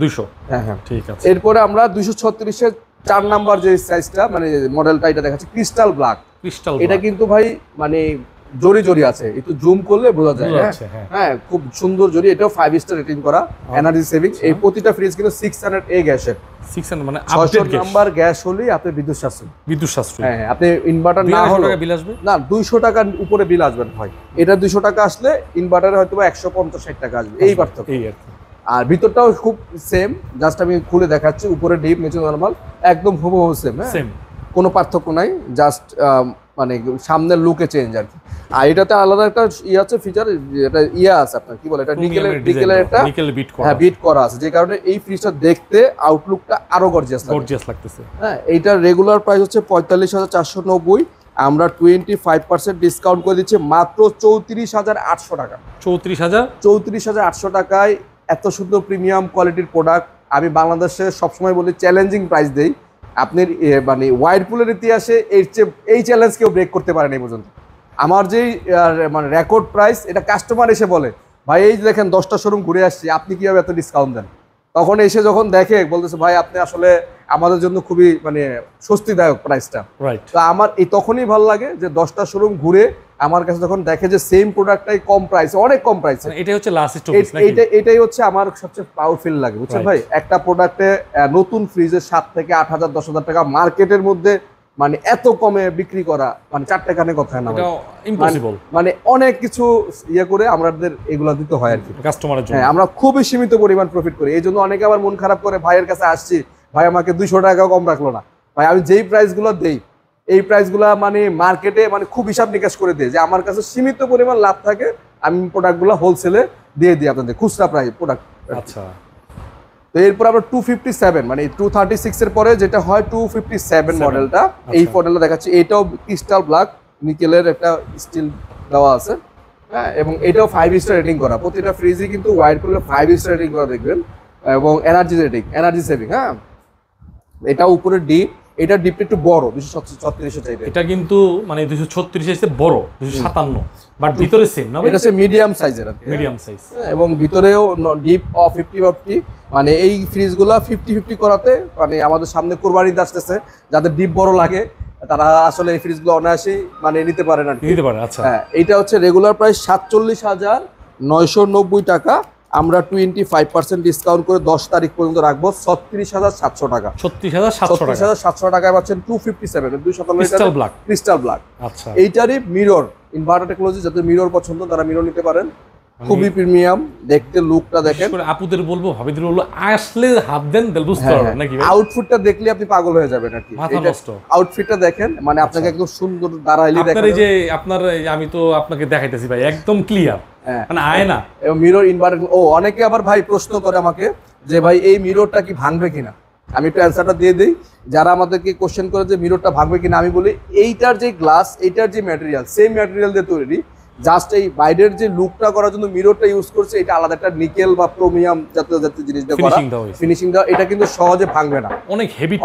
200? হ্যাঁ, ঠিক আছে। এরপরে আমরা 236-এর 4 নাম্বার যে সাইজটা মানে মডেলটা এটা দেখাচ্ছি, ক্রিস্টাল ব্ল্যাক। এটা কিন্তু ভাই মানে জরি আছে, একটু জুম করলে বোঝা যায়। হ্যাঁ, খুব সুন্দর জরি। এটাও 5 স্টার রেটিং করা, এনার্জি সেভিং। এই প্রতিটা ফ্রিজ কিন্তু 600A গ্যাসের, 600 মানে 600 নাম্বার গ্যাস হলেই আপনি বিদ্যুৎ সাশ্রয়। হ্যাঁ, আপনি ইনভার্টার না হলে টাকা বিল আসবে না, 200 টাকার উপরে বিল আসবে ভাই। এটা 200 টাকা আসলে ইনভার্টারে হয়তো 150-60 টাকা আসবে, এই পার্থক্য। আর ভিতরটাও খুব সেম, জাস্ট আমি খুলে দেখাচ্ছি। উপরে ডিপ, নিচে নরমাল, একদম হুবহু সেম, কোনো পার্থক্য নাই। জাস্ট মানে সামনের লুকে চেঞ্জ আর কি। আর এটাতে আলাদা একটা আছে ফিচার, এটা আছে আপনার কি বলে, এটা নিকেলের একটা বিট করা আছে, যে কারণে এই ফ্রিজটা দেখতে আউটলুকটা আরো গর্জিয়াস লাগতেছে। হ্যাঁ, এইটার রেগুলার প্রাইস হচ্ছে 45,490। আমরা 25% ডিসকাউন্ট করে দিচ্ছি মাত্র 34,800 টাকা। 34,800 টাকায় এত সুন্দর প্রিমিয়াম কোয়ালিটির প্রোডাক্ট আমি বাংলাদেশে সবসময় বলি চ্যালেঞ্জিং প্রাইস দেই। আপনার মানে ওয়াইরপুলের ইতিহাসে এই চ্যালেঞ্জ কেউ ব্রেক করতে পারেনি এই পর্যন্ত। আমার যেই মানে রেকর্ড প্রাইস, এটা কাস্টমার এসে বলে, ভাই এই যে দেখেন 10টা শোরুম ঘুরে আসছি, আপনি কিভাবে এত ডিসকাউন্ট দেন? তখন এসে যখন দেখে বলতেছে, ভাই আপনি আসলে আমাদের জন্য খুবই মানে স্বস্তিদায়ক প্রাইসটা। তো আমার এই তখনই ভালো লাগে যে 10টা শোরুম ঘুরে আমার কাছে যখন দেখে যে সেম প্রোডাক্টটাই কম প্রাইসে, অনেক কম প্রাইসে। এটাই হচ্ছে লাস্ট স্টপেজ নাকি? এটাই হচ্ছে আমার সবচেয়ে প্রাউড ফিল লাগে, বুঝছেন ভাই? একটা প্রোডাক্টে নতুন ফ্রিজের 7 থেকে 8,000 10,000 টাকা মার্কেটের মধ্যে মানে এত কমে বিক্রি করা মানে 4 টাকা কানে কথা না এটা ইম্পসিবল, মানে অনেক কিছু ইয়ে করে আমাদের এগুলা দিতে হয় আর কি কাস্টমারের জন্য। হ্যাঁ, আমরা খুবই সীমিত পরিমাণ প্রফিট করি, এই জন্য অনেকে আবার মন খারাপ করে ভাইয়ের কাছে আসছি, ভাই আমাকে 200 টাকা কম রাখলো না। ভাই আমি যেই প্রাইসগুলো দেই এই প্রাইসগুলো মানে মার্কেটে মানে খুব হিসাব নিকাশ করে দিই যে আমার কাছে সীমিত পরিমাণ লাভ থাকে, আমি প্রোডাক্টগুলো হোলসেলে দিয়ে দিই আপনাদের খুচরা প্রাইস প্রোডাক্ট। আচ্ছা, তো এরপর আমরা 257 মানে 236 এর পরে যেটা হয় 257 মডেলটা, এই মডেলটা দেখাচ্ছি। এটাও ক্রিস্টাল ব্ল্যাক নিকেলের একটা স্টিল দেওয়া আছে, হ্যাঁ, এবং এটাও 5 স্টার রেটিং করা। প্রতিটা ফ্রিজই কিন্তু ওয়াইড করলে 5 স্টার রেটিং করা দেখবেন, এবং এনার্জি রেটিং, এনার্জি সেভিং। হ্যাঁ, এটা উপরে ডিপ, এটা ডিপটা একটু বড় 236 চাইতে, এটা কিন্তু মানে 236 এর চেয়ে বড় 257, বাট ভিতরে সেম না? এটা হচ্ছে মিডিয়াম সাইজের আর কি, মিডিয়াম সাইজ, এবং ভিতরেও ডিপ 50-50। মানে এই ফ্রিজগুলো 50-50 করাতে মানে আমাদের সামনে কোরবানি ঈদ আসতেছে, যাদের ডিপ বড় লাগে তারা আসলে এই ফ্রিজগুলো অনায়াসেই মানে নিতে পারেন আর কি। নিতে পারেন। আচ্ছা, হ্যাঁ, এইটা হচ্ছে রেগুলার প্রাইস 47,990 টাকা, আমরা 25% ডিসকাউন্ট করে 10 তারিখ পর্যন্ত রাখবো 36,700 টাকা। 36,700 টাকায় পাচ্ছেন 257 ক্রিস্টাল ব্ল্যাক। Crystal black. আচ্ছা, এইটারই মিরর ইনভার্টার টেকনোলজি, যাদের মিরর পছন্দ তারা মিরর নিতে পারেন, খুবই প্রিমিয়াম দেখতে, লুকটা দেখেন। আপুদের বলবো, ভাবিদের বলবো আসলে হাত দেন দেন বুঝতে পারবেন নাকি ভাই? আউটফিটটা দেখলে আপনি পাগল হয়ে যাবেন আর কি। মাথা নষ্ট। আউটফিটটা দেখেন, মানে আপনাকে একদম সুন্দর দাঁড়াইলে দেখেন। আপনার এই যে আপনার আমি তো আপনাকে দেখাইতেছি ভাই, একদম ক্লিয়ার, মানে আয়না এবং মিরর ইনভার্টার। ও অনেকে আবার ভাই প্রশ্ন করে আমাকে যে ভাই এই মিররটা কি ভাঙবে কিনা, আমি একটু অ্যান্সারটা দিয়ে দিই। যারা আমাদেরকে কোশ্চেন করে যে মিররটা ভাঙবে কিনা, আমি বলি এইটার যে গ্লাস, এইটার যে ম্যাটেরিয়াল, সেম ম্যাটেরিয়াল দিয়ে তৈরি, জাস্ট এই বাইরের যে লুকটা করার জন্য মিররটা ইউজ করছে, এটা আলাদা একটা নিকেল বা ক্রোমিয়াম জাতীয় জাতীয় জিনিস দিয়ে করা, ফিনিশিং দেওয়া। এটা কিন্তু সহজে ভাঙবে না, অনেক হেভি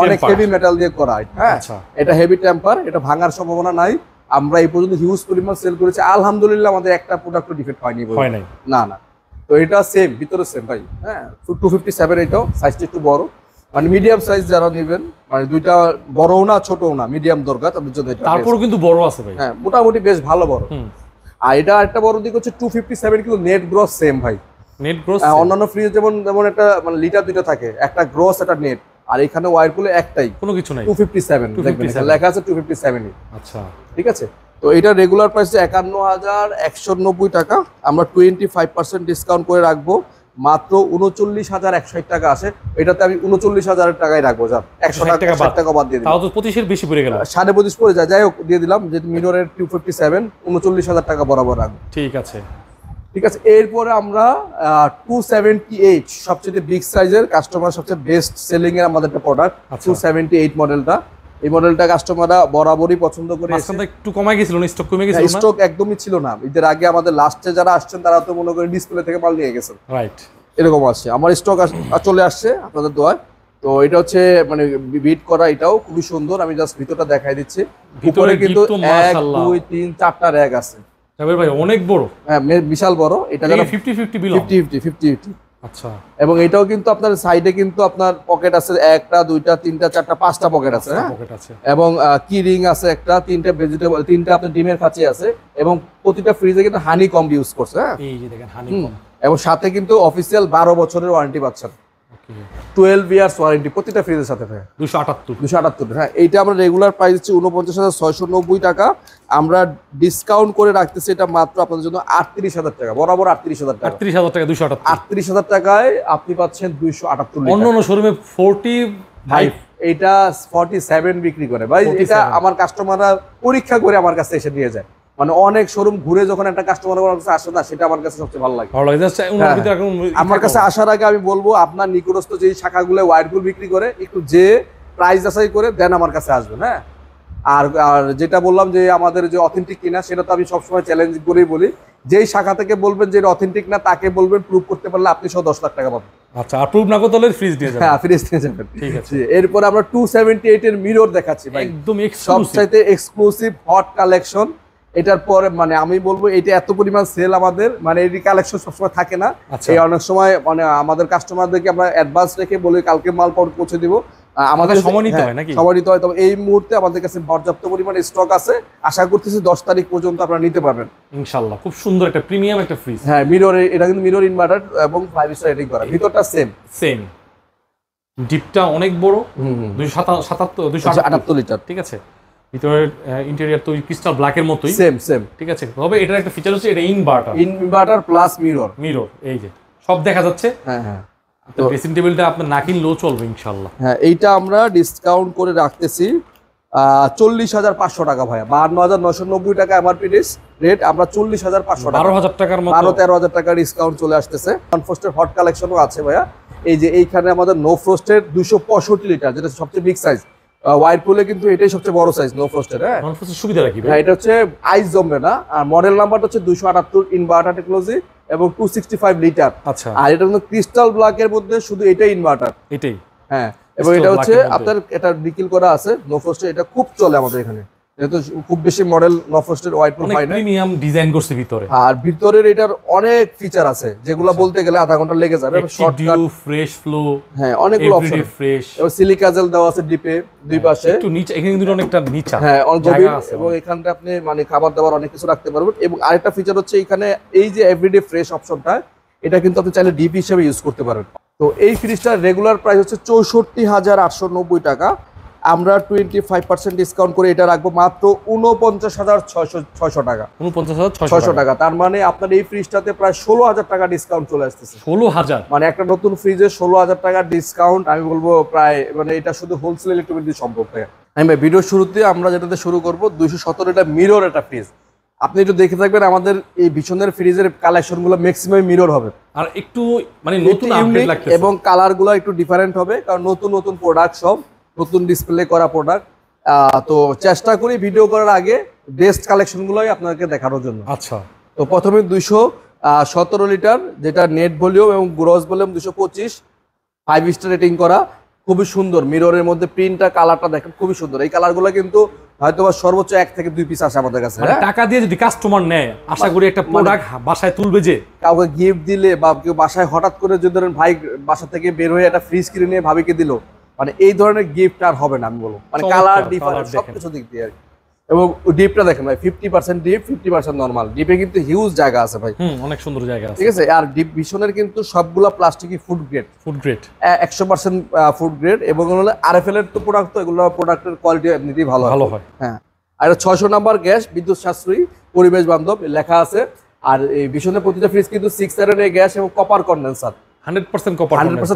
মেটাল দিয়ে করা। হ্যাঁ, এটা হেভি টেম্পার, এটা ভাঙার সম্ভাবনা নাই। আমরা এই পর্যন্ত হিউজ পরিমাণ সেল করেছি, আলহামদুলিল্লাহ আমাদের একটা প্রোডাক্ট ডিফেক্ট হয়নি, না না। তো এটা সেম, ভিতরে সেম ভাই। হ্যাঁ, 257, এটাও সাইজটা একটু বড়, মানে মিডিয়াম সাইজ যারা নেবেন, মানে দুইটা বড়ও না ছোটও না, মিডিয়াম দরকার তাদের জন্য। তারপরও কিন্তু বড় আছে ভাই। হ্যাঁ, মোটামুটি বেশ ভালো বড়। আর এটা একটা বড় দিক হচ্ছে 257 কিন্তু নেট গ্রস সেম ভাই, নেট গ্রস। অন্যান্য ফ্রিজ যেমন একটা মানে লিটার দুটো থাকে, একটা গ্রস একটা নেট, আর এখানে ওয়ারপুলে একটাই, কোনো কিছু নাই। 257 দেখবেন লেখা আছে 257। আচ্ছা, ঠিক আছে। তো এটা রেগুলার প্রাইস 51,190 টাকা, আমরা 25% ডিসকাউন্ট করে রাখবো মাত্র 39,160 টাকা আসে। এটাতে আমি 39,000 টাকায় রাখবো, যা 100 টাকা বাদ দিয়ে দিলাম, তাও তো 25-এর বেশি পড়ে গেল, 25.5 পড়ে যায়। যাই হোক, দিয়ে দিলাম যে মিররের 257 39,000 টাকা বরাবর রাখবো। ঠিক আছে, ঠিক আছে। এরপরে আমরা 278 সবচেয়ে বিগ সাইজের, কাস্টমার সবচেয়ে বেস্ট সেলিং এর আমাদের একটা প্রোডাক্ট 278 মডেলটা। এই মডেলটা কাস্টমাররা বরাবরই পছন্দ করে। একটু কমে গেছিল না, স্টক কমে গেছিল না, স্টক একদমই ছিল না ঈদের আগে। আমাদের লাস্টে যারা আসছেন তারা তো মনে করেন ডিসপ্লে থেকে মাল নিয়ে গেছেন, রাইট, এরকম আসছে। আমার স্টক চলে আসছে আপনাদের দোয়ায়। তো এটা হচ্ছে মানে বিট করা, এটাও খুবই সুন্দর। আমি জাস্ট ভিতরটা দেখাই দিচ্ছি। ভিতরে কিন্তু 1 2 3 4টা র‍্যাক আছে ভাই, অনেক বড়। হ্যাঁ, বিশাল বড়। এটা যারা 50-50 বিলং, 50-50। আচ্ছা, এবং এটাও কিন্তু আপনার সাইডে কিন্তু আপনার পকেট আছে, 1টা 2টা 3টা 4টা 5টা পকেট আছে। হ্যাঁ, পকেট আছে, এবং কি রিং আছে একটা, 3টা ভেজিটেবল, 3টা আপনার ডিমের খাঁচি আছে, এবং প্রতিটা ফ্রিজে কিন্তু হানি কম ইউজ করছে। হ্যাঁ, এই যে দেখেন হানি কম, এবং সাথে কিন্তু অফিসিয়াল 12 বছরের ওয়ারেন্টি পাচ্ছেন, 12 ইয়ার্স ওয়ারেন্টি প্রতিটা ফ্রিজের সাথে। 278। হ্যাঁ, এইটা আমরা রেগুলার প্রাইস হচ্ছে 49,690 টাকা, আমরা ডিসকাউন্ট করে রাখতেছি এটা মাত্র আপনাদের জন্য 38,000 টাকা, বরাবর 38,000 টাকা। 38,000 টাকা, 278। 38,000 টাকায় আপনি পাচ্ছেন 278। অন্য শোরুমে 45, এইটা 47 বিক্রি করে ভাই। এটা আমার কাস্টমাররা পরীক্ষা করে আমার কাছে এসে নিয়ে যায়, মানে অনেক শোরুম ঘুরে যখন একটা কাস্টমার আমার কাছে আসে না, সেটা আমার কাছে সবচেয়ে ভালো লাগে। আমার কাছে আসার আগে আমি বলবো আপনার নিকটস্থ যে শাখাগুলো ওয়াইরপুল বিক্রি করে একটু যে প্রাইস যাচাই করে দেন আমার কাছে আসবেন। হ্যাঁ, আর যেটা বললাম যে আমাদের যে অথেন্টিক কিনা, সেটা তো আমি সবসময় চ্যালেঞ্জ করেই বলি, যেই শাখা থেকে বলবেন যে এটা অথেন্টিক না, তাকে বলবেন প্রুভ করতে পারলে আপনি সহ 10 লাখ টাকা পাবেন। আচ্ছা, আর প্রুভ না করতে হলে ফ্রিজ দিয়ে যাবেন। হ্যাঁ, ফ্রিজ দিয়ে যাবেন। ঠিক আছে। এরপর আমরা 278 এর মিরর দেখাচ্ছি ভাই, একদম সবচাইতে এক্সক্লুসিভ হট কালেকশন। এটার পরে মানে আমি বলবো এটা এত পরিমাণ সেল আমাদের, মানে এই কালেকশন সবসময় থাকে না। এই অনেক সময় মানে আমাদের কাস্টমারদেরকে আমরা অ্যাডভান্স রেখে বলি কালকে মাল পৌঁছে দিব, আমাদের সময় নিতে হয় নাকি? সময় নিতে হয়। তবে এই মুহূর্তে আমাদের কাছে পর্যাপ্ত পরিমাণে স্টক আছে, আশা করতেছি 10 তারিখ পর্যন্ত আপনারা নিতে পারবেন ইনশাআল্লাহ। খুব সুন্দর একটা প্রিমিয়াম একটা ফ্রিজ। হ্যাঁ, মিরর, এটা কিন্তু মিরর ইনভার্টার এবং 5 স্টার রেটিং করা, ভিতরটা সেম, ডিপটা অনেক বড়, 278 লিটার। ঠিক আছে, ভিতরের ইন্টেরিয়র তো ক্রিস্টাল ব্ল্যাকের মতোই, সেম ঠিক আছে। তবে এটার একটা ফিচার হচ্ছে এটা ইনভার্টার প্লাস মিরর, এই যে সব দেখা যাচ্ছে। হ্যাঁ তো ড্রেসিং টেবিলটা আপনার না কিনলেও চলবে ইনশাআল্লাহ। হ্যাঁ, এইটা আমরা ডিসকাউন্ট করে রাখতেছি 40,500 টাকা ভাইয়া, 52,990 টাকা এমআরপি রেট, আমরা 40,500 টাকা, 12,000 টাকার মতো, 13,000 টাকা ডিসকাউন্ট চলে আসতেছে। ননফ্রস্টের হট কালেকশনও আছে ভাইয়া। এই যে এইখানে আমাদের নো ফ্রস্টের 265 লিটার, যেটা সবচেয়ে বিগ সাইজ, ওয়াইরপুলে কিন্তু এটাই সবচেয়ে বড় সাইজ নো ফ্রস্টের। হ্যাঁ, নন ফ্রস্টের সুবিধা কি ভাই? হ্যাঁ, এটা হচ্ছে আইস জমবে না, আর মডেল নাম্বারটা হচ্ছে 278 ইনভার্টার টেকনোলজি এবং 265 লিটার। আচ্ছা, আর এটা কিন্তু ক্রিস্টাল ব্ল্যাকের মধ্যে শুধু এটাই ইনভার্টার, এটাই। হ্যাঁ, এবং এটা হচ্ছে আপনার এটা ডিকিল করা আছে নো ফ্রস্টে, এটা খুব চলে আমাদের এখানে, এটা তো খুব বেশি মডেল নো ফ্রস্টের হোয়াইট প্রুফ হয় না, প্রিমিয়াম ডিজাইন করছে ভিতরে। আর ভিতরের এটার অনেক ফিচার আছে যেগুলো বলতে গেলে আধা ঘন্টা লেগে যাবে। শর্টকাট, ফ্রেশ ফ্লো, হ্যাঁ, অনেকগুলো অপশন, ফ্রেশ, এবং সিলিকা জেল দেওয়া আছে ডিপে দুই পাশে, একটু নিচে, এখানে কিন্তু অনেকটা নিচা, হ্যাঁ, অনেক গভীর, এবং এখানটা আপনি মানে খাবার দাবার অনেক কিছু রাখতে পারবেন। এবং আরেকটা ফিচার হচ্ছে এখানে এই যে এভরিডে ফ্রেশ অপশনটা, এটা কিন্তু আপনি চাইলে ডিপ হিসেবে ইউজ করতে পারেন। তো এই ফ্রিজটার রেগুলার প্রাইস হচ্ছে 64,890 টাকা, আমরা 25% ডিসকাউন্ট করে এটা রাখবো মাত্র 49,600 টাকা, 49,600 টাকা। তার মানে আপনার এই ফ্রিজটাতে প্রায় 16,000 টাকা ডিসকাউন্ট চলে আসতেছে। 16,000 মানে একটা নতুন ফ্রিজে 16,000 টাকা ডিসকাউন্ট, আমি বলবো প্রায়, মানে এটা শুধু হোলসেল ইলেকট্রিক দিয়ে সম্ভব। আমি ভাই ভিডিও শুরুতে আমরা যেটাতে শুরু করবো 217 এটা মিরর একটা ফ্রিজ, আপনি একটু দেখে থাকবেন আমাদের এই বিছনের ফ্রিজের কালেকশন গুলো ম্যাক্সিমাম মিরর হবে, আর একটু মানে নতুন আপডেট লাগতেছে, এবং কালার গুলো একটু ডিফারেন্ট হবে, কারণ নতুন নতুন প্রোডাক্ট, সব নতুন ডিসপ্লে করা প্রোডাক্ট। তো চেষ্টা করি ভিডিও করার আগে বেস্ট কালেকশন গুলোই আপনাদেরকে দেখানোর জন্য। আচ্ছা, তো প্রথমে 217 লিটার, যেটা নেট ভলিউম এবং গ্রস ভলিউম 225, 5 স্টার রেটিং করা, খুবই সুন্দর। মিররের মধ্যে প্রিন্টটা, কালারটা দেখেন খুবই সুন্দর। এই কালারগুলো কিন্তু হয়তো সর্বোচ্চ 1 থেকে 2 পিস আসে আমাদের কাছে। মানে টাকা দিয়ে যদি কাস্টমার নেয়, আশা করি একটা প্রোডাক্ট বাসায় তুলবে, যে কাউকে গিফট দিলে বা কেউ বাসায় হঠাৎ করে যদি ধরেন ভাই বাসা থেকে বের হয়ে একটা ফ্রিজ কিনে নিয়ে ভাবিকে দিল, মানে এই ধরনের গিফট আর হবে না, আমি বলবো। মানে কালার ডিফারেন্ট সবকিছু দিক দিয়ে আর কি। এবং ডিপটা দেখেন ভাই, 50% ডিপ, 50% নরমাল। ডিপে কিন্তু হিউজ জায়গা আছে ভাই, অনেক সুন্দর জায়গা আছে, ঠিক আছে। আর ডিপ ভিশনের কিন্তু সবগুলা প্লাস্টিকই ফুড গ্রেড, 100% ফুড গ্রেড, এবং হলো আরএফএল এর তো প্রোডাক্ট, তো এগুলো প্রোডাক্টের কোয়ালিটি এমনিতেই ভালো হয়। হ্যাঁ, আর 600 নাম্বার গ্যাস, বিদ্যুৎ সাশ্রয়ী, পরিবেশ বান্ধব লেখা আছে। আর এই ভিশনের প্রতিটা ফ্রিজ কিন্তু 6 আয়রন গ্যাস এবং কপার কন্ডেন্সার, 100%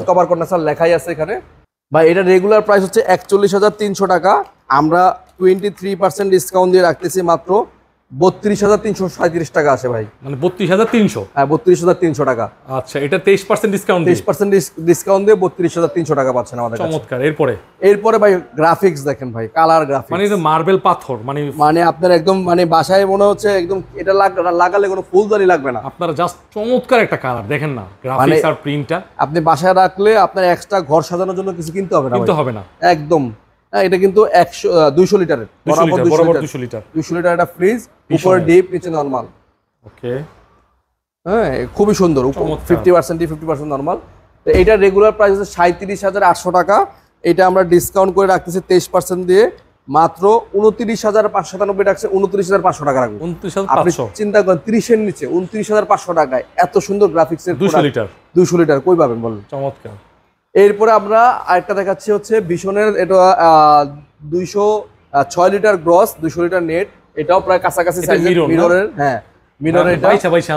কপার কন্ডেন্সার লেখাই আছে এখানে। বা এটা রেগুলার প্রাইস হচ্ছে 41,300 টাকা, আমরা 23% ডিসকাউন্ট দিয়ে রাখতেছি মাত্র 32,337 টাকা আসে ভাই, মানে 32,300। হ্যাঁ, 32,300 টাকা। আচ্ছা, এটা 23% ডিসকাউন্ট, 23% ডিসকাউন্ট দিয়ে 32,300 টাকা পাচ্ছেন আমাদের কাছে। চমৎকার। এরপরে ভাই গ্রাফিক্স দেখেন ভাই, কালার গ্রাফিক্স, মানে এটা মার্বেল পাথর, মানে আপনার একদম মানে বাসায় মনে হচ্ছে একদম এটা লাগালে কোনো ফুলদানি লাগবে না। আপনারা জাস্ট চমৎকার একটা কালার দেখেন না, গ্রাফিক্স আর প্রিন্টটা আপনি বাসায় রাখলে আপনার এক্সট্রা ঘর সাজানোর জন্য কিছু কিনতে হবে না, একদম। এটা কিন্তু 200 লিটারের, বরাবর 200 লিটার একটা ফ্রিজ, উপরে ডিপ, নিচে নরমাল। ওকে, হ্যাঁ, খুবই সুন্দর। 50% ডিপ, 50% নরমাল। তো এটা রেগুলার প্রাইস হচ্ছে 37,800 টাকা, এটা আমরা ডিসকাউন্ট করে রাখতেছি 23% দিয়ে মাত্র 29,597 টাকা, 29,500 টাকা রাখবো। আপনি চিন্তা করেন 30 এর নিচে 29,500 টাকায় এত সুন্দর গ্রাফিক্স এর 200 লিটার কই পাবেন বলেন? চমৎকার। এরপরে আমরা আরেকটা দেখাচ্ছি হচ্ছে ভিশনের, এটা 206 লিটার গ্রস, 200 লিটার নেট, এটাও প্রায় কাছাকাছি সাইজের মিররের। হ্যাঁ, মিররের এটা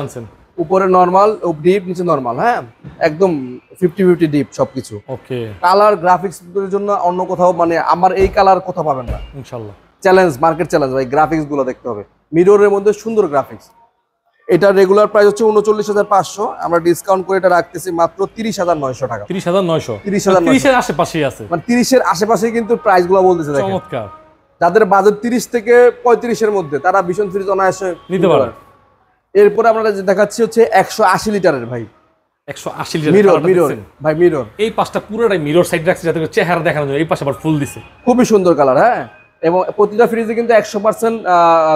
আনছেন, উপরে নরমাল, ডিপ, নিচে নরমাল। হ্যাঁ, একদম 50-50 ডিপ সবকিছু। ওকে, কালার গ্রাফিক্স এর জন্য অন্য কোথাও, মানে আমার এই কালার কোথাও পাবেন না ইনশাআল্লাহ। চ্যালেঞ্জ, মার্কেট চ্যালেঞ্জ ভাই, গ্রাফিক্স গুলো দেখতে হবে। মিররের মধ্যে সুন্দর গ্রাফিক্স। এটা রেগুলার প্রাইস হচ্ছে 39,500, আমরা ডিসকাউন্ট করে এটা রাখতেছি মাত্র 30,900 টাকা। 30,900, 30,900 এর আশেপাশেই আছে, মানে 30 এর আশেপাশেই কিন্তু প্রাইস গুলো বলতেছে। চমৎকার। যাদের বাজেট 30 থেকে 35 এর মধ্যে, তারা ভীষণ ফ্রিজ অনায়াসে নিতে পারে। এরপরে আমরা দেখাচ্ছি হচ্ছে 180 লিটারের ভাই, 180 লিটার মিরর ভাই, মিরর। এই পাশটা পুরোটাই মিরর সাইড রাখছে যাতে চেহারা দেখানো যায়, এই পাশে আবার ফুল দিছে, খুবই সুন্দর কালার। হ্যাঁ, এবং প্রতিটা ফ্রিজে কিন্তু 100%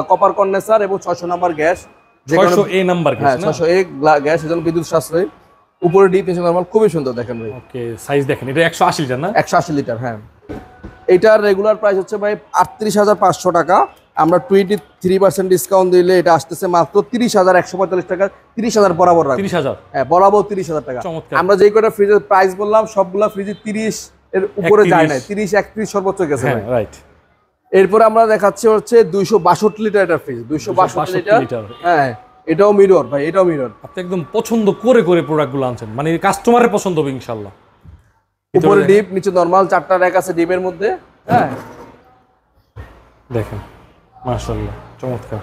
কপার কন্ডেন্সার এবং 600 number gas, 600A number gas, 600A gas, এজন্য বিদ্যুৎ সাশ্রয়ী, উপরে ডিপ, নিচে নরমাল, খুবই সুন্দর দেখেন ভাই। ওকে, সাইজ দেখেন, এটা 180 লিটার না? 180 লিটার, হ্যাঁ। এটার রেগুলার প্রাইস হচ্ছে ভাই 38,500 টাকা, আমরা 23% ডিসকাউন্ট দিলে এটা আসতেছে মাত্র 30,145 টাকা। 30,000 বরাবর রাখবো, 30,000, হ্যাঁ, বরাবর 30,000 টাকা। আমরা যেই কটা ফ্রিজের প্রাইস বললাম সবগুলা ফ্রিজে 30 এর উপরে যায় না, 30-31 সর্বোচ্চ গেছে ভাই, রাইট। এরপরে আমরা দেখাচ্ছি হচ্ছে 262 লিটার এটা ফ্রিজ, 262 লিটার। হ্যাঁ, এটাও মিরর ভাই, এটাও মিরর। আপনি একদম পছন্দ করে করে প্রোডাক্টগুলো আনছেন, মানে কাস্টমারের পছন্দ হবে ইনশাআল্লাহ। উপরে ডিপ, নিচে নরমাল, 4টা র‍্যাক আছে ডিপের মধ্যে। হ্যাঁ, দেখেন মাশাআল্লাহ, চমৎকার,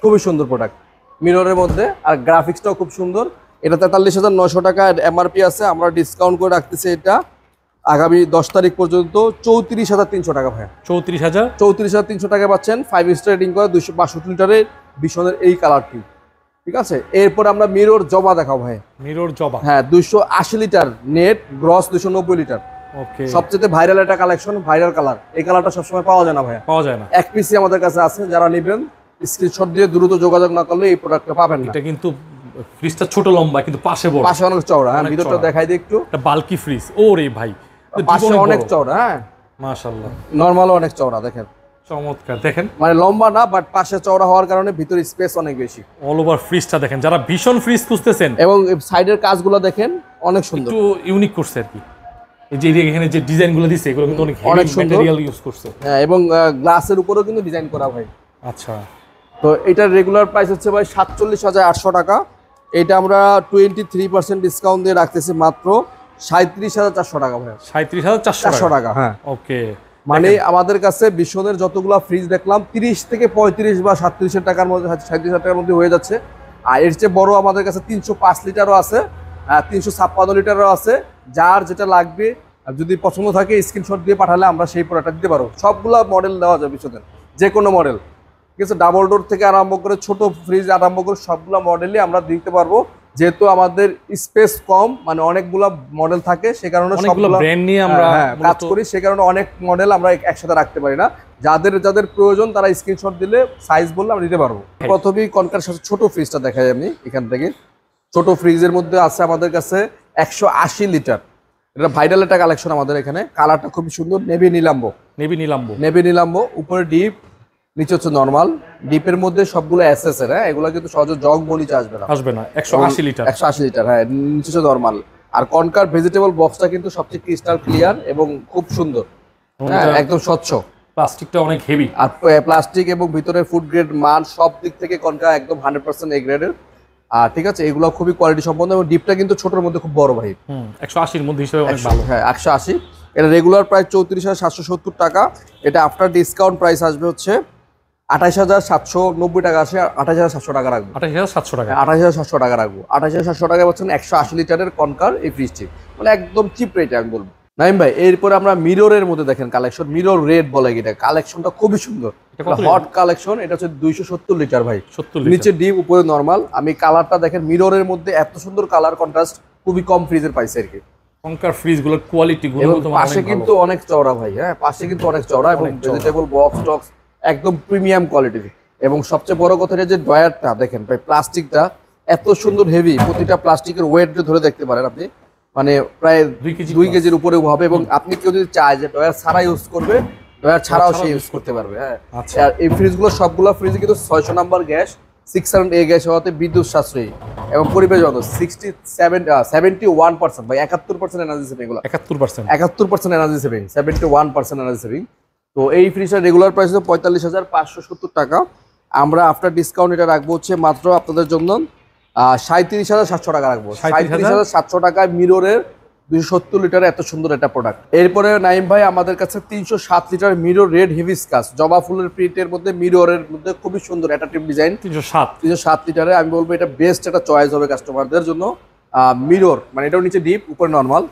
খুবই সুন্দর প্রোডাক্ট মিররের মধ্যে। আর গ্রাফিক্সটাও খুব সুন্দর। এটা 43,900 টাকা এমআরপি আছে, আমরা ডিসকাউন্ট করে রাখতেছি এটা আগামী 10 তারিখ পর্যন্ত 34,300 টাকা ভাই। 34,300 টাকা পাচ্ছেন 5 স্টার রেটিং করে 262 লিটারের বিশনের এই কালারটি। ঠিক আছে, এরপর আমরা মিরর জবা দেখাও ভাই। মিরর জবা, হ্যাঁ, 280 লিটার নেট, গ্রস 290 লিটার। ওকে, সবচেয়ে ভাইরাল একটা কালেকশন, ভাইরাল কালার। এই কালারটা সবসময় পাওয়া যায় না ভাই, পাওয়া যায় না। এক পিসি আমাদের কাছে আছে, যারা নেবেন স্ক্রিনশট দিয়ে দ্রুত যোগাযোগ না করলে এই প্রোডাক্টটা পাবেন না। এটা কিন্তু ফ্রিজটা ছোট লম্বা কিন্তু পাশে বড়, পাশে অনেক চওড়া। হ্যাঁ, ভিতরটা দেখাই দিই একটু। এটা বাল্কি ফ্রিজ, ওরে ভাই, পাশে অনেক চওড়া। হ্যাঁ, মাশাআল্লাহ, নরমালও অনেক চওড়া। দেখেন চমৎকার, দেখেন মানে লম্বা না, বাট পাশে চওড়া হওয়ার কারণে ভিতরে স্পেস অনেক বেশি। অল ওভার ফ্রিজটা দেখেন, যারা ভীষণ ফ্রিজ খুঁজতেছেন, এবং সাইডের কাজগুলো দেখেন অনেক সুন্দর, একটু ইউনিক করছে আর কি। এই যে এখানে যে ডিজাইনগুলো দিছে এগুলো কিন্তু অনেক অনেক হেভি সুন্দর ম্যাটেরিয়াল ইউজ করছে। হ্যাঁ, এবং গ্লাসের উপরেও কিন্তু ডিজাইন করা ভাই। আচ্ছা, তো এটার রেগুলার প্রাইস হচ্ছে ভাই 47,800 টাকা। এটা আমরা 23% ডিসকাউন্ট দিয়ে রাখতেছি মাত্র 37,400 টাকা ভাই। 37,400 টাকা। হ্যাঁ, ওকে, মানে আমাদের কাছে বিশ্বনের যতগুলো ফ্রিজ দেখলাম 30 থেকে 35 বা 37 টাকার মধ্যে, 37 টাকার মধ্যে হয়ে যাচ্ছে। আর এর চেয়ে বড় আমাদের কাছে 305 লিটারও আছে, 356 লিটারও আছে। যার যেটা লাগবে, আর যদি পছন্দ থাকে স্ক্রিনশট দিয়ে পাঠালে আমরা সেই প্রোডাক্টটা দিতে পারবো। সবগুলা মডেল দেওয়া যাবে বিশ্বনের, যে কোনো মডেল। ঠিক আছে, ডাবল ডোর থেকে আরম্ভ করে ছোট ফ্রিজ আরম্ভ করে সবগুলা মডেলই আমরা দিতে পারবো। যেহেতু আমাদের স্পেস কম, মানে অনেকগুলা মডেল থাকে, সে কারণে সবগুলো ব্র্যান্ড নিয়ে আমরা কাজ করি, সে কারণে অনেক মডেল আমরা একসাথে রাখতে পারি না। যাদের যাদের প্রয়োজন তারা স্ক্রিনশট দিলে সাইজ বললে আমরা দিতে পারবো। প্রথমেই কনকার সাথে ছোট ফ্রিজটা দেখাই আমি এখান থেকে। ছোট ফ্রিজের মধ্যে আছে আমাদের কাছে 180 লিটার। এটা ভাইরাল একটা কালেকশন আমাদের এখানে। কালারটা খুবই সুন্দর, নেভি নিলাম্বো। উপরে ডিপ, নিচে হচ্ছে নরমাল। ডিপের মধ্যে সবগুলো এসএস এর। হ্যাঁ, এগুলো কিন্তু সহজে জগ বলিতে আসবে না। 180 লিটার। 180 লিটার, হ্যাঁ, নিচে হচ্ছে নরমাল। আর কনকার ভেজিটেবল বক্সটা কিন্তু সবচেয়ে ক্রিস্টাল ক্লিয়ার এবং খুব সুন্দর। হ্যাঁ, একদম স্বচ্ছ। প্লাস্টিকটা অনেক হেভি। আর প্লাস্টিক এবং ভিতরে ফুড গ্রেড মান সব দিক থেকে কনকা একদম 100% এ গ্রেডের। আর ঠিক আছে, এগুলো খুবই কোয়ালিটি সম্পন্ন। এবং ডিপটা কিন্তু ছোটর মধ্যে খুব বড় ভাই। 180 এর মধ্যে হিসেবে অনেক ভালো। হ্যাঁ, 180। এটা রেগুলার প্রাইস 34,770 টাকা। এটা আফটার ডিসকাউন্ট প্রাইস আসবে হচ্ছে 28,790 টাকা। আসে 28,700 টাকা রাখবো। 28,700 টাকা। 28,700 টাকা রাখবো। 28,700 টাকা পাচ্ছেন 180 লিটারের কনকার এই ফ্রিজটি, মানে একদম চিপ রেটে আমি বলবো। নাইম ভাই, এরপরে আমরা মিররের মধ্যে দেখেন কালেকশন, মিরর রেড বলে এটা। কালেকশনটা খুবই সুন্দর, হট কালেকশন। এটা হচ্ছে 270 লিটার ভাই, 70 লিটার। নিচে ডিপ, উপরে নরমাল। আমি কালারটা দেখেন, মিররের মধ্যে এত সুন্দর কালার কন্ট্রাস্ট খুবই কম ফ্রিজের পাইছে আর কি। কনকার ফ্রিজগুলোর কোয়ালিটি গুলো পাশে কিন্তু অনেক চওড়া ভাই। হ্যাঁ, পাশে কিন্তু অনেক চওড়া এবং ভেজিটেবল বক্স টক্স একদম প্রিমিয়াম কোয়ালিটির। এবং সবচেয়ে বড় কথা যে ড্রয়ারটা দেখেন ভাই, প্লাস্টিকটা এত সুন্দর হেভি। প্রতিটা প্লাস্টিকের ওয়েট ধরে দেখতে পারেন আপনি, মানে প্রায় 2 কেজির উপরে হবে। এবং আপনি কেউ যদি চায় যে ড্রয়ার ছাড়া ইউজ করবে, ড্রয়ার ছাড়াও সে ইউজ করতে পারবে। হ্যাঁ, আর এই ফ্রিজগুলো সবগুলো ফ্রিজে কিন্তু 600 নাম্বার গ্যাস, 600A গ্যাস হওয়াতে বিদ্যুৎ সাশ্রয়ী এবং পরিবেশ বান্ধব। 71% ভাই, 71% এনার্জি সেভিং। এগুলো 71% এনার্জি সেভিং, 71% এনার্জি সেভিং। তো এই ফ্রিজটার রেগুলার প্রাইস হচ্ছে 45,570 টাকা। আমরা আফটার ডিসকাউন্ট এটা রাখবো হচ্ছে মাত্র আপনাদের জন্য 37,700 টাকা রাখবো। 37,700 টাকায় মিররের 270 লিটার এত সুন্দর একটা প্রোডাক্ট। এরপরে নাইম ভাই, আমাদের কাছে 307 লিটার মিরর রেড হিবিস্কাস জবা ফুলের প্রিন্টের মধ্যে, মিররের মধ্যে খুবই সুন্দর অ্যাট্রাকটিভ ডিজাইন। 307 লিটারে আমি বলবো এটা বেস্ট একটা চয়েস হবে কাস্টমারদের জন্য। মিরর মানে এটাও নিচে ডিপ, উপরে নরমাল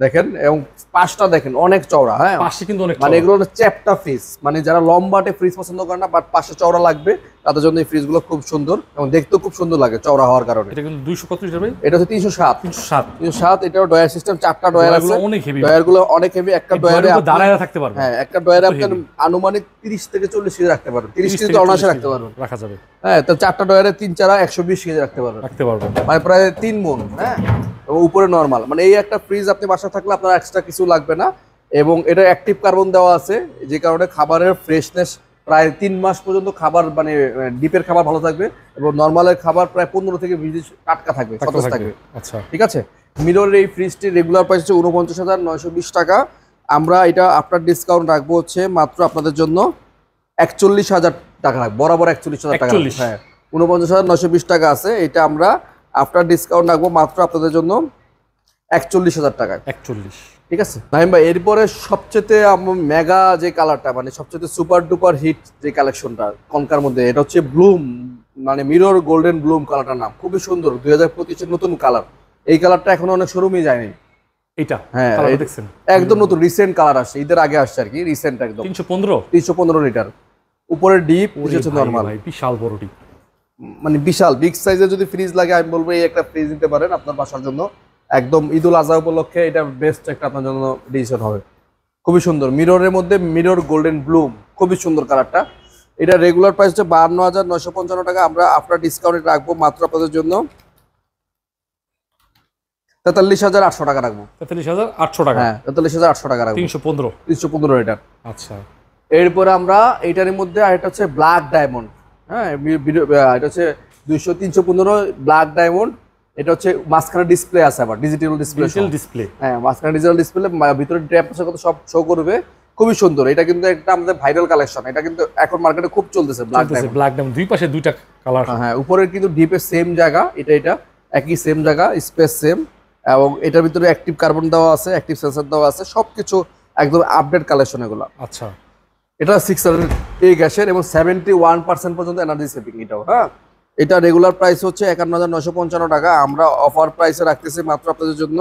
দেখেন। এবং পাশটা দেখেন অনেক চওড়া। হ্যাঁ, পাশে কিন্তু অনেক, মানে এগুলো চ্যাপটা ফ্রিজ, মানে যারা লম্বাটে ফ্রিজ পছন্দ করে না বাট পাশে চওড়া লাগবে, তাদের জন্য এই ফ্রিজগুলো খুব সুন্দর এবং দেখতেও খুব সুন্দর লাগে চওড়া হওয়ার কারণে। এটা কিন্তু 200 কত লিটার ভাই? এটা হচ্ছে 307। এটাও ডয়ার সিস্টেম, 4টা ডয়ার আছে। অনেক হেভি, ডয়ারগুলো অনেক হেভি। একটা ডয়ারে আপনি দাঁড়ায় থাকতে পারবেন। হ্যাঁ, একটা ডয়ারে আপনি আনুমানিক 30 থেকে 40 কেজি রাখতে পারবেন। 30 কেজি তো অনায়াসে রাখতে পারবেন, রাখা যাবে। হ্যাঁ, তো 4টা ডয়ারে 3-4 120 কেজি রাখতে পারবেন, মানে প্রায় 3 মণ। হ্যাঁ, এবং উপরে নরমাল। মানে এই একটা ফ্রিজ আপনি বাসা থাকলে আপনার এক্সট্রা কিছু লাগবে না। এবং এটা অ্যাক্টিভ কার্বন দেওয়া আছে, যে কারণে খাবারের ফ্রেশনেস প্রায় 3 মাস পর্যন্ত খাবার, মানে ডিপের খাবার ভালো থাকবে এবং নরমালের খাবার প্রায় 15 থেকে 20 টাটকা থাকবে, সতেজ থাকবে। আচ্ছা, ঠিক আছে। মিররের এই ফ্রিজটির রেগুলার প্রাইস হচ্ছে 49,920 টাকা। আমরা এটা আফটার ডিসকাউন্ট রাখবো হচ্ছে মাত্র আপনাদের জন্য 41,000 টাকা রাখবো, বরাবর 41,000 টাকা। হ্যাঁ, 49,920 টাকা আছে, এটা আমরা আফটার ডিসকাউন্ট রাখবো মাত্র আপনাদের জন্য 41,000 টাকায়। 41, ঠিক আছে নাইম ভাই। এরপরে সবচেয়ে মেগা যে কালারটা, মানে সবচেয়ে সুপার ডুপার হিট যে কালেকশনটা কনকার মধ্যে, এটা হচ্ছে ব্লুম, মানে মিরর গোল্ডেন ব্লুম কালারটার নাম, খুবই সুন্দর, 2025 নতুন কালার। এই কালারটা এখনো অনেক শোরুমই যায়নি। এটা হ্যাঁ দেখছেন একদম নতুন রিসেন্ট কালার আসছে, ঈদের আগে আসছে আর কি, রিসেন্ট একদম। 315 লিটার, উপরে ডিপ, নিচে নরমাল, বিশাল বড় ডিপ, মানে বিশাল বিগ সাইজের যদি ফ্রিজ লাগে আমি বলবো এই একটা ফ্রিজ নিতে পারেন আপনার বাসার জন্য, একদম ঈদুল আজহা উপলক্ষে এটা বেস্ট একটা আপনার জন্য ডিসিশন হবে। খুবই সুন্দর, মিররের মধ্যে মিরর গোল্ডেন ব্লুম, খুবই সুন্দর কালারটা। এটা রেগুলার প্রাইস হচ্ছে 52,955 টাকা, আমরা আফটার ডিসকাউন্ট রাখবো মাত্র আপনাদের জন্য 43,800 টাকা রাখবো। 43,800 টাকা, হ্যাঁ 43,800 টাকা রাখবো। 315 লিটার। আচ্ছা, এরপরে আমরা এইটার মধ্যে আরেকটা হচ্ছে ব্ল্যাক ডায়মন্ড। হ্যাঁ, এটা হচ্ছে 315 ব্ল্যাক ডায়মন্ড। এটা হচ্ছে মাঝখানে ডিসপ্লে আছে, আবার ডিজিটাল ডিসপ্লে। হ্যাঁ, মাঝখানে ডিজিটাল ডিসপ্লে, ভিতরে ট্যাপ আছে, কত সব শো করবে, খুবই সুন্দর। এটা কিন্তু একটা আমাদের ভাইরাল কালেকশন, এটা কিন্তু এখন মার্কেটে খুব চলতেছে ব্ল্যাক ডায়মন্ড। দুই পাশে দুইটা কালার। হ্যাঁ, উপরের কিন্তু ডিপের সেম জায়গা, এটা একই সেম জায়গা, স্পেস সেম, এবং এটার ভিতরে অ্যাক্টিভ কার্বন দেওয়া আছে, অ্যাক্টিভ সেন্সর দেওয়া আছে, সবকিছু একদম আপডেট কালেকশন এগুলো। আচ্ছা, এটা 600 এই গ্যাসের এবং 71% পর্যন্ত এনার্জি সেভিং এটাও। হ্যাঁ, এটা রেগুলার প্রাইস হচ্ছে 51,955 টাকা, আমরা অফার প্রাইসে রাখতেছি মাত্র আপনাদের জন্য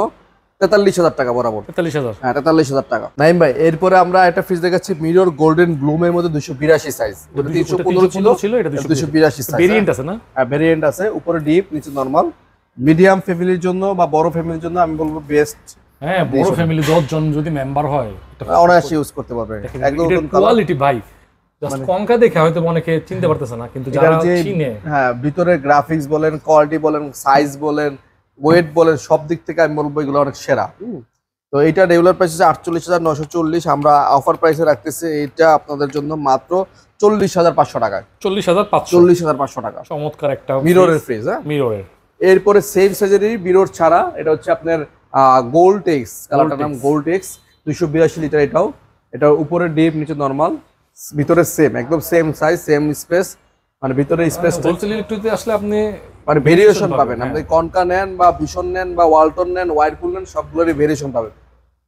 43,000 টাকা বরাবর। 43,000, হ্যাঁ 43,000 টাকা। নাইম ভাই, এরপরে আমরা একটা ফ্রিজ দেখাচ্ছি মিরর গোল্ডেন ব্লুমের মধ্যে 282 সাইজ, 315 ছিল, এটা 282 সাইজ। ভেরিয়েন্ট আছে না? হ্যাঁ, ভেরিয়েন্ট আছে, উপরে ডিপ, নিচে নরমাল। মিডিয়াম ফ্যামিলির জন্য বা বড় ফ্যামিলির জন্য আমি বলবো বেস্ট। হ্যাঁ, বড় ফ্যামিলি 10 জন যদি মেম্বার হয় অনায়াসে ইউজ করতে পারবে। একদম কোয়ালিটি ভাই, জাস্ট কনকা দেখে হয়তো অনেকে চিনতে পারতেছে না, কিন্তু যারা চিনে, হ্যাঁ, ভিতরে গ্রাফিক্স বলেন, কোয়ালিটি বলেন, সাইজ বলেন, ওয়েট বলেন, সব দিক থেকে আমি বলবো এগুলো অনেক সেরা। তো এটা রেগুলার প্রাইস হচ্ছে 48,940, আমরা অফার প্রাইসে রাখতেছি এটা আপনাদের জন্য মাত্র 40,500 টাকায়। 40,500 টাকা। চমৎকার একটা মিররের ফ্রিজ। হ্যাঁ, মিররের। এরপরে সেম সাইজেরই মিরর ছাড়া, এটা হচ্ছে আপনার গোল্ডটেক্স, কালারটার নাম গোল্ডটেক্স, 282 লিটার। এটার উপরে ডিপ, নিচে নরমাল, ভিতরে সেম, একদম সেম সাইজ, সেম স্পেস, মানে ভিতরে স্পেস ইলেকট্রিতে আসলে আপনি মানে ভেরিয়েশন পাবেন। আপনি কনকা নেন বা ভিশন নেন বা ওয়ালটন নেন, ওয়াইরপুল নেন, সবগুলোরই ভেরিয়েশন পাবেন।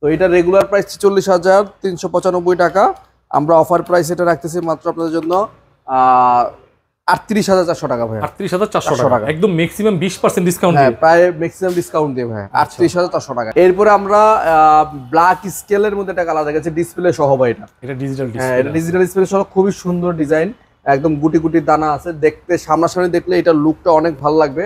তো এটা রেগুলার প্রাইস 46,395 টাকা, আমরা অফার প্রাইস এটা রাখতেছি মাত্র আপনাদের জন্য 38,400 টাকা ভাই। 38,400 টাকা, একদম ম্যাক্সিমাম 20% ডিসকাউন্ট। হ্যাঁ, প্রায় ম্যাক্সিমাম ডিসকাউন্ট দিয়ে ভাই 38,400 টাকা। এরপরে আমরা ব্ল্যাক স্কেলের মধ্যে একটা কালার দেখাচ্ছি, ডিসপ্লে সহ ভাই। এটা ডিজিটাল ডিসপ্লে। হ্যাঁ, এটা ডিজিটাল ডিসপ্লে সহ, খুবই সুন্দর ডিজাইন, একদম গুটি গুটি দানা আছে, দেখতে সামনাসামনি দেখলে এটা লুকটা অনেক ভালো লাগবে।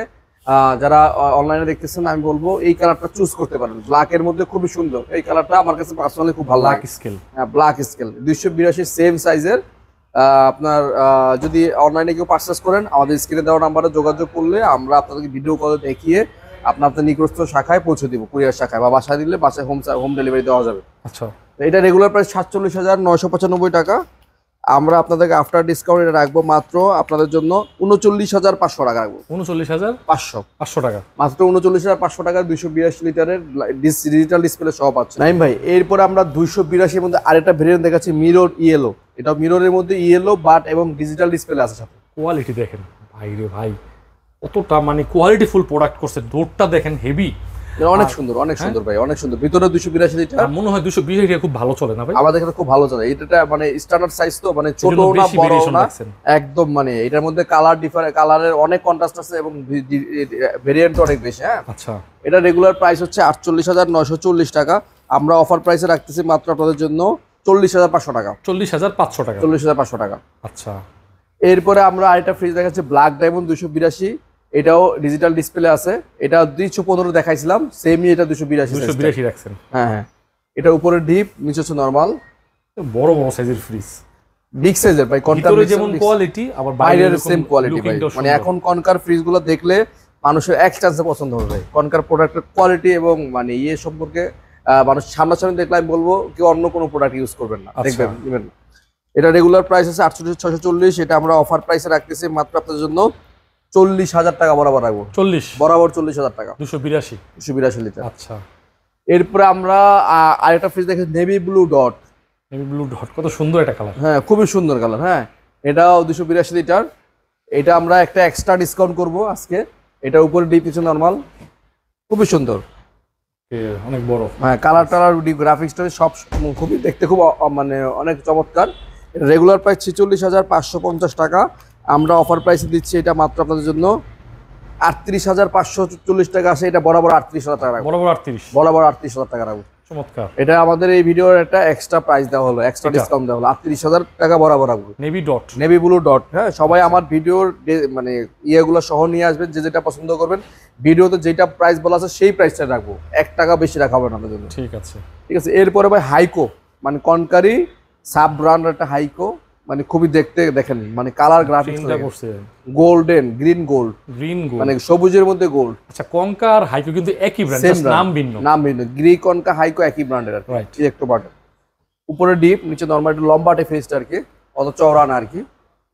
যারা অনলাইনে দেখতেছেন আমি বলবো এই কালারটা চুজ করতে পারেন, ব্ল্যাক এর মধ্যে খুবই সুন্দর। এই কালারটা আমার কাছে পার্সোনালি খুব ভালো লাগে। হ্যাঁ, ব্ল্যাক স্কেল 282 সেম সাইজের। আপনার যদি অনলাইনে কেউ পারচেস করেন, আমাদের স্ক্রিনে দেওয়া নাম্বারে যোগাযোগ করলে আমরা আপনাদেরকে ভিডিও কলে দেখিয়ে আপনার নিকটস্থ শাখায় পৌঁছে দিব, কুরিয়ার শাখায়, বা বাসায় দিলে বাসায় হোম ডেলিভারি দেওয়া যাবে। আচ্ছা, এটা রেগুলার প্রাইস 47,995 টাকা, আমরা আপনাদেরকে আফটার ডিসকাউন্ট এটা রাখবো মাত্র আপনাদের জন্য 39,500 টাকা রাখবো। 39,500 টাকা, মাত্র 39,500 টাকা 282 লিটারের ডিজিটাল ডিসপ্লে সহ পাচ্ছে। নাইম ভাই, এরপরে আমরা 282 এর মধ্যে আরেকটা ভেরিয়েন্ট দেখাচ্ছি, মিরর ইয়েলো। এটা মিররের মধ্যে ইয়েলো বাট এবং ডিজিটাল ডিসপ্লে আছে সাথে। কোয়ালিটি দেখেন ভাই রে ভাই, কতটা মানে কোয়ালিটিফুল প্রোডাক্ট করছে। ডোরটা দেখেন, হেভি, অনেক সুন্দর, অনেক সুন্দর ভাই, অনেক সুন্দর। ভিতরে 282 লিটার, মনে হয় 220 লিটার খুব ভালো চলে না ভাই? আমাদের এখানে খুব ভালো চলে। এটা মানে স্ট্যান্ডার্ড সাইজ, তো মানে ছোট না বড় না, একদম মানে এটার মধ্যে কালার ডিফারেন্ট, কালারের অনেক কন্ট্রাস্ট আছে এবং ভেরিয়েন্ট অনেক বেশি। হ্যাঁ, আচ্ছা, এটা রেগুলার প্রাইস হচ্ছে 48,940 টাকা, আমরা অফার প্রাইসে রাখতেছি মাত্র আপনাদের জন্য 40,500 টাকা। 40,500 টাকা, 40,500 টাকা। আচ্ছা, এরপরে আমরা আরেকটা ফ্রিজ দেখাচ্ছি, ব্ল্যাক ডায়মন্ড 282, এটাও ডিজিটাল ডিসপ্লে আছে। এটা 215 দেখাইছিলাম, সেমই এটা 282 রাখছেন। হ্যাঁ হ্যাঁ, এটা উপরে ডিপ, নিচে হচ্ছে নরমাল, বড় বড় সাইজের ফ্রিজ, বিগ সাইজের ভাই। কনকার যেমন কোয়ালিটি, আবার বাইরের সেম কোয়ালিটি ভাই। মানে এখন কনকার ফ্রিজগুলো দেখলে মানুষের এক্সট্রাসে পছন্দ হবে ভাই। কনকার প্রোডাক্টের কোয়ালিটি এবং মানে ইয়ে সম্পর্কে মানুষ সামনাসামনি দেখলে আমি বলবো কেউ অন্য কোনো প্রোডাক্ট ইউজ করবেন না, দেখবেন নেবেন না। এটা রেগুলার প্রাইস আছে 48,640, এটা আমরা অফার প্রাইসে রাখতেছি মাত্র আপনাদের জন্য 40,000 টাকা বরাবর রাখবো। 40,000 টাকা, 282 লিটার। আচ্ছা, এরপরে আমরা আরেকটা ফ্রিজ দেখি, navy blue dot. Navy blue dot, কত সুন্দর একটা কালার। হ্যাঁ খুবই সুন্দর কালার। হ্যাঁ এটাও 282 লিটার। এটা আমরা একটা এক্সট্রা ডিসকাউন্ট করব আজকে। এটা উপরে ডিপ নিচে নরমাল, খুবই সুন্দর। অনেক বড়। হ্যাঁ কালার টালার গ্রাফিক্সটা সব খুবই দেখতে খুব মানে অনেক চমৎকার। রেগুলার প্রাইস 46,550 টাকা, আমরা অফার প্রাইসে দিচ্ছি এটা মাত্র আপনাদের জন্য 38,540 টাকা আসে। এটা বরাবর 38,000 টাকা রাখবো, বরাবর 38, বরাবর 38,000 টাকা রাখবো। চমৎকার। এটা আমাদের এই ভিডিওর একটা এক্সট্রা প্রাইস দেওয়া হলো, এক্সট্রা ডিসকাউন্ট দেওয়া হলো, 38,000 টাকা বরাবর রাখবো। Navy dot, navy blue dot. হ্যাঁ সবাই আমার ভিডিওর মানে ইয়েগুলো সহ নিয়ে আসবেন, যে যেটা পছন্দ করবেন। ভিডিওতে যেটা প্রাইস বলা আছে সেই প্রাইসটা রাখবো, 1 টাকা বেশি রাখা হবে না আপনাদের জন্য। ঠিক আছে, ঠিক আছে। এরপরে ভাই হাইকো, মানে কনকারি সাব ব্র্যান্ড একটা হাইকো, মানে খুবই দেখতে দেখেন মানে colour graphics golden green gold, green gold মানে সবুজের মধ্যে গোল্ড। আচ্ছা কনকা আর হাইকো কিন্তু একই ব্র্যান্ড, জাস্ট নাম ভিন্ন। নাম ভিন্ন, গ্রি কনকা হাইকো একই ব্র্যান্ডের আর রাইট। কি, একটু বাটন উপরে ডিপ নিচে নরমাল, একটু লম্বাটে ফেসটা আর কি, অত চওড়া না আর কি।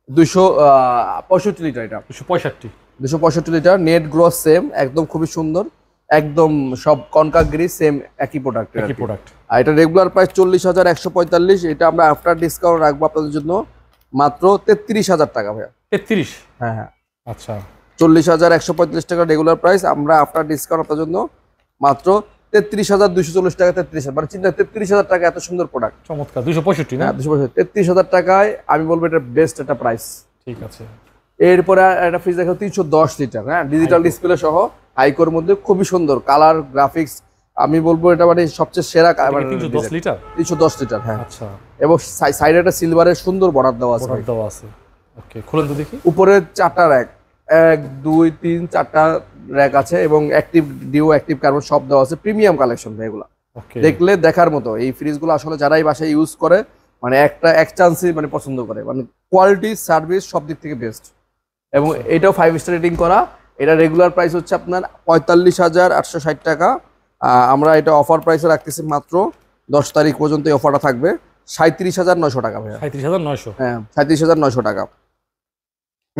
265 লিটার, এটা 265 লিটার। নেট গ্রোথ সেম একদম, খুবই সুন্দর একদম, সব কনকা গ্রি সেম একই প্রোডাক্ট। আর এটা রেগুলার প্রাইস 40,145, এটা আমরা আফটার ডিসকাউন্ট রাখবো আপনাদের জন্য মাত্র 33,000 টাকা ভাইয়া। 33? হ্যাঁ হ্যাঁ আচ্ছা 40,145 টাকা রেগুলার প্রাইস, আমরা আফটার ডিসকাউন্ট আপনার জন্য মাত্র 33,240 টাকা। 33,000 মানে চিন্তা, 33,000 টাকা এত সুন্দর প্রোডাক্ট। চমৎকার। 265 না? 33,000 টাকায় আমি বলবো এটা বেস্ট একটা প্রাইস। ঠিক আছে। এরপরে একটা ফ্রিজ দেখো 310 লিটার, হ্যাঁ ডিজিটাল ডিসপ্লে সহ, হাইকোর মধ্যে খুবই সুন্দর কালার গ্রাফিক্স। আমি বলবো এটা মানে সবচেয়ে সেরা। 310 লিটার? 310 লিটার হ্যাঁ। আচ্ছা, এবং সাইডে একটা সিলভারের সুন্দর বর্ডার দেওয়া আছে। ওকে, খুলেন তো দেখি। উপরে 4টা র্যাক, 1 2 3 4টা র্যাক আছে, এবং অ্যাক্টিভ ডিও অ্যাক্টিভ কার্বন সব দেওয়া আছে। প্রিমিয়াম কালেকশন ভাই এগুলো, দেখলে দেখার মতো। এই ফ্রিজগুলো আসলে যারাই বাসায় ইউজ করে মানে এক চান্সই মানে পছন্দ করে, মানে কোয়ালিটি সার্ভিস সব দিক থেকে বেস্ট। এবং এটাও 5 স্টার রেটিং করা। এটা রেগুলার প্রাইস হচ্ছে আপনার 45,860 টাকা। আমরা এটা অফার প্রাইসে রাখতেছি মাত্র 10 তারিখ পর্যন্ত এই অফারটা থাকবে 37,900 টাকা ভাইয়া। 37,900? হ্যাঁ 37,900 টাকা,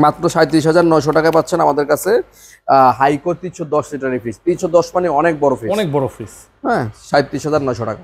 মাত্র 37,900 টাকায় পাচ্ছেন আমাদের কাছে হাইকো 310 লিটারের ফ্রিজ। 310 মানে অনেক বড় ফ্রিজ, অনেক বড় ফ্রিজ। হ্যাঁ 37,900 টাকা।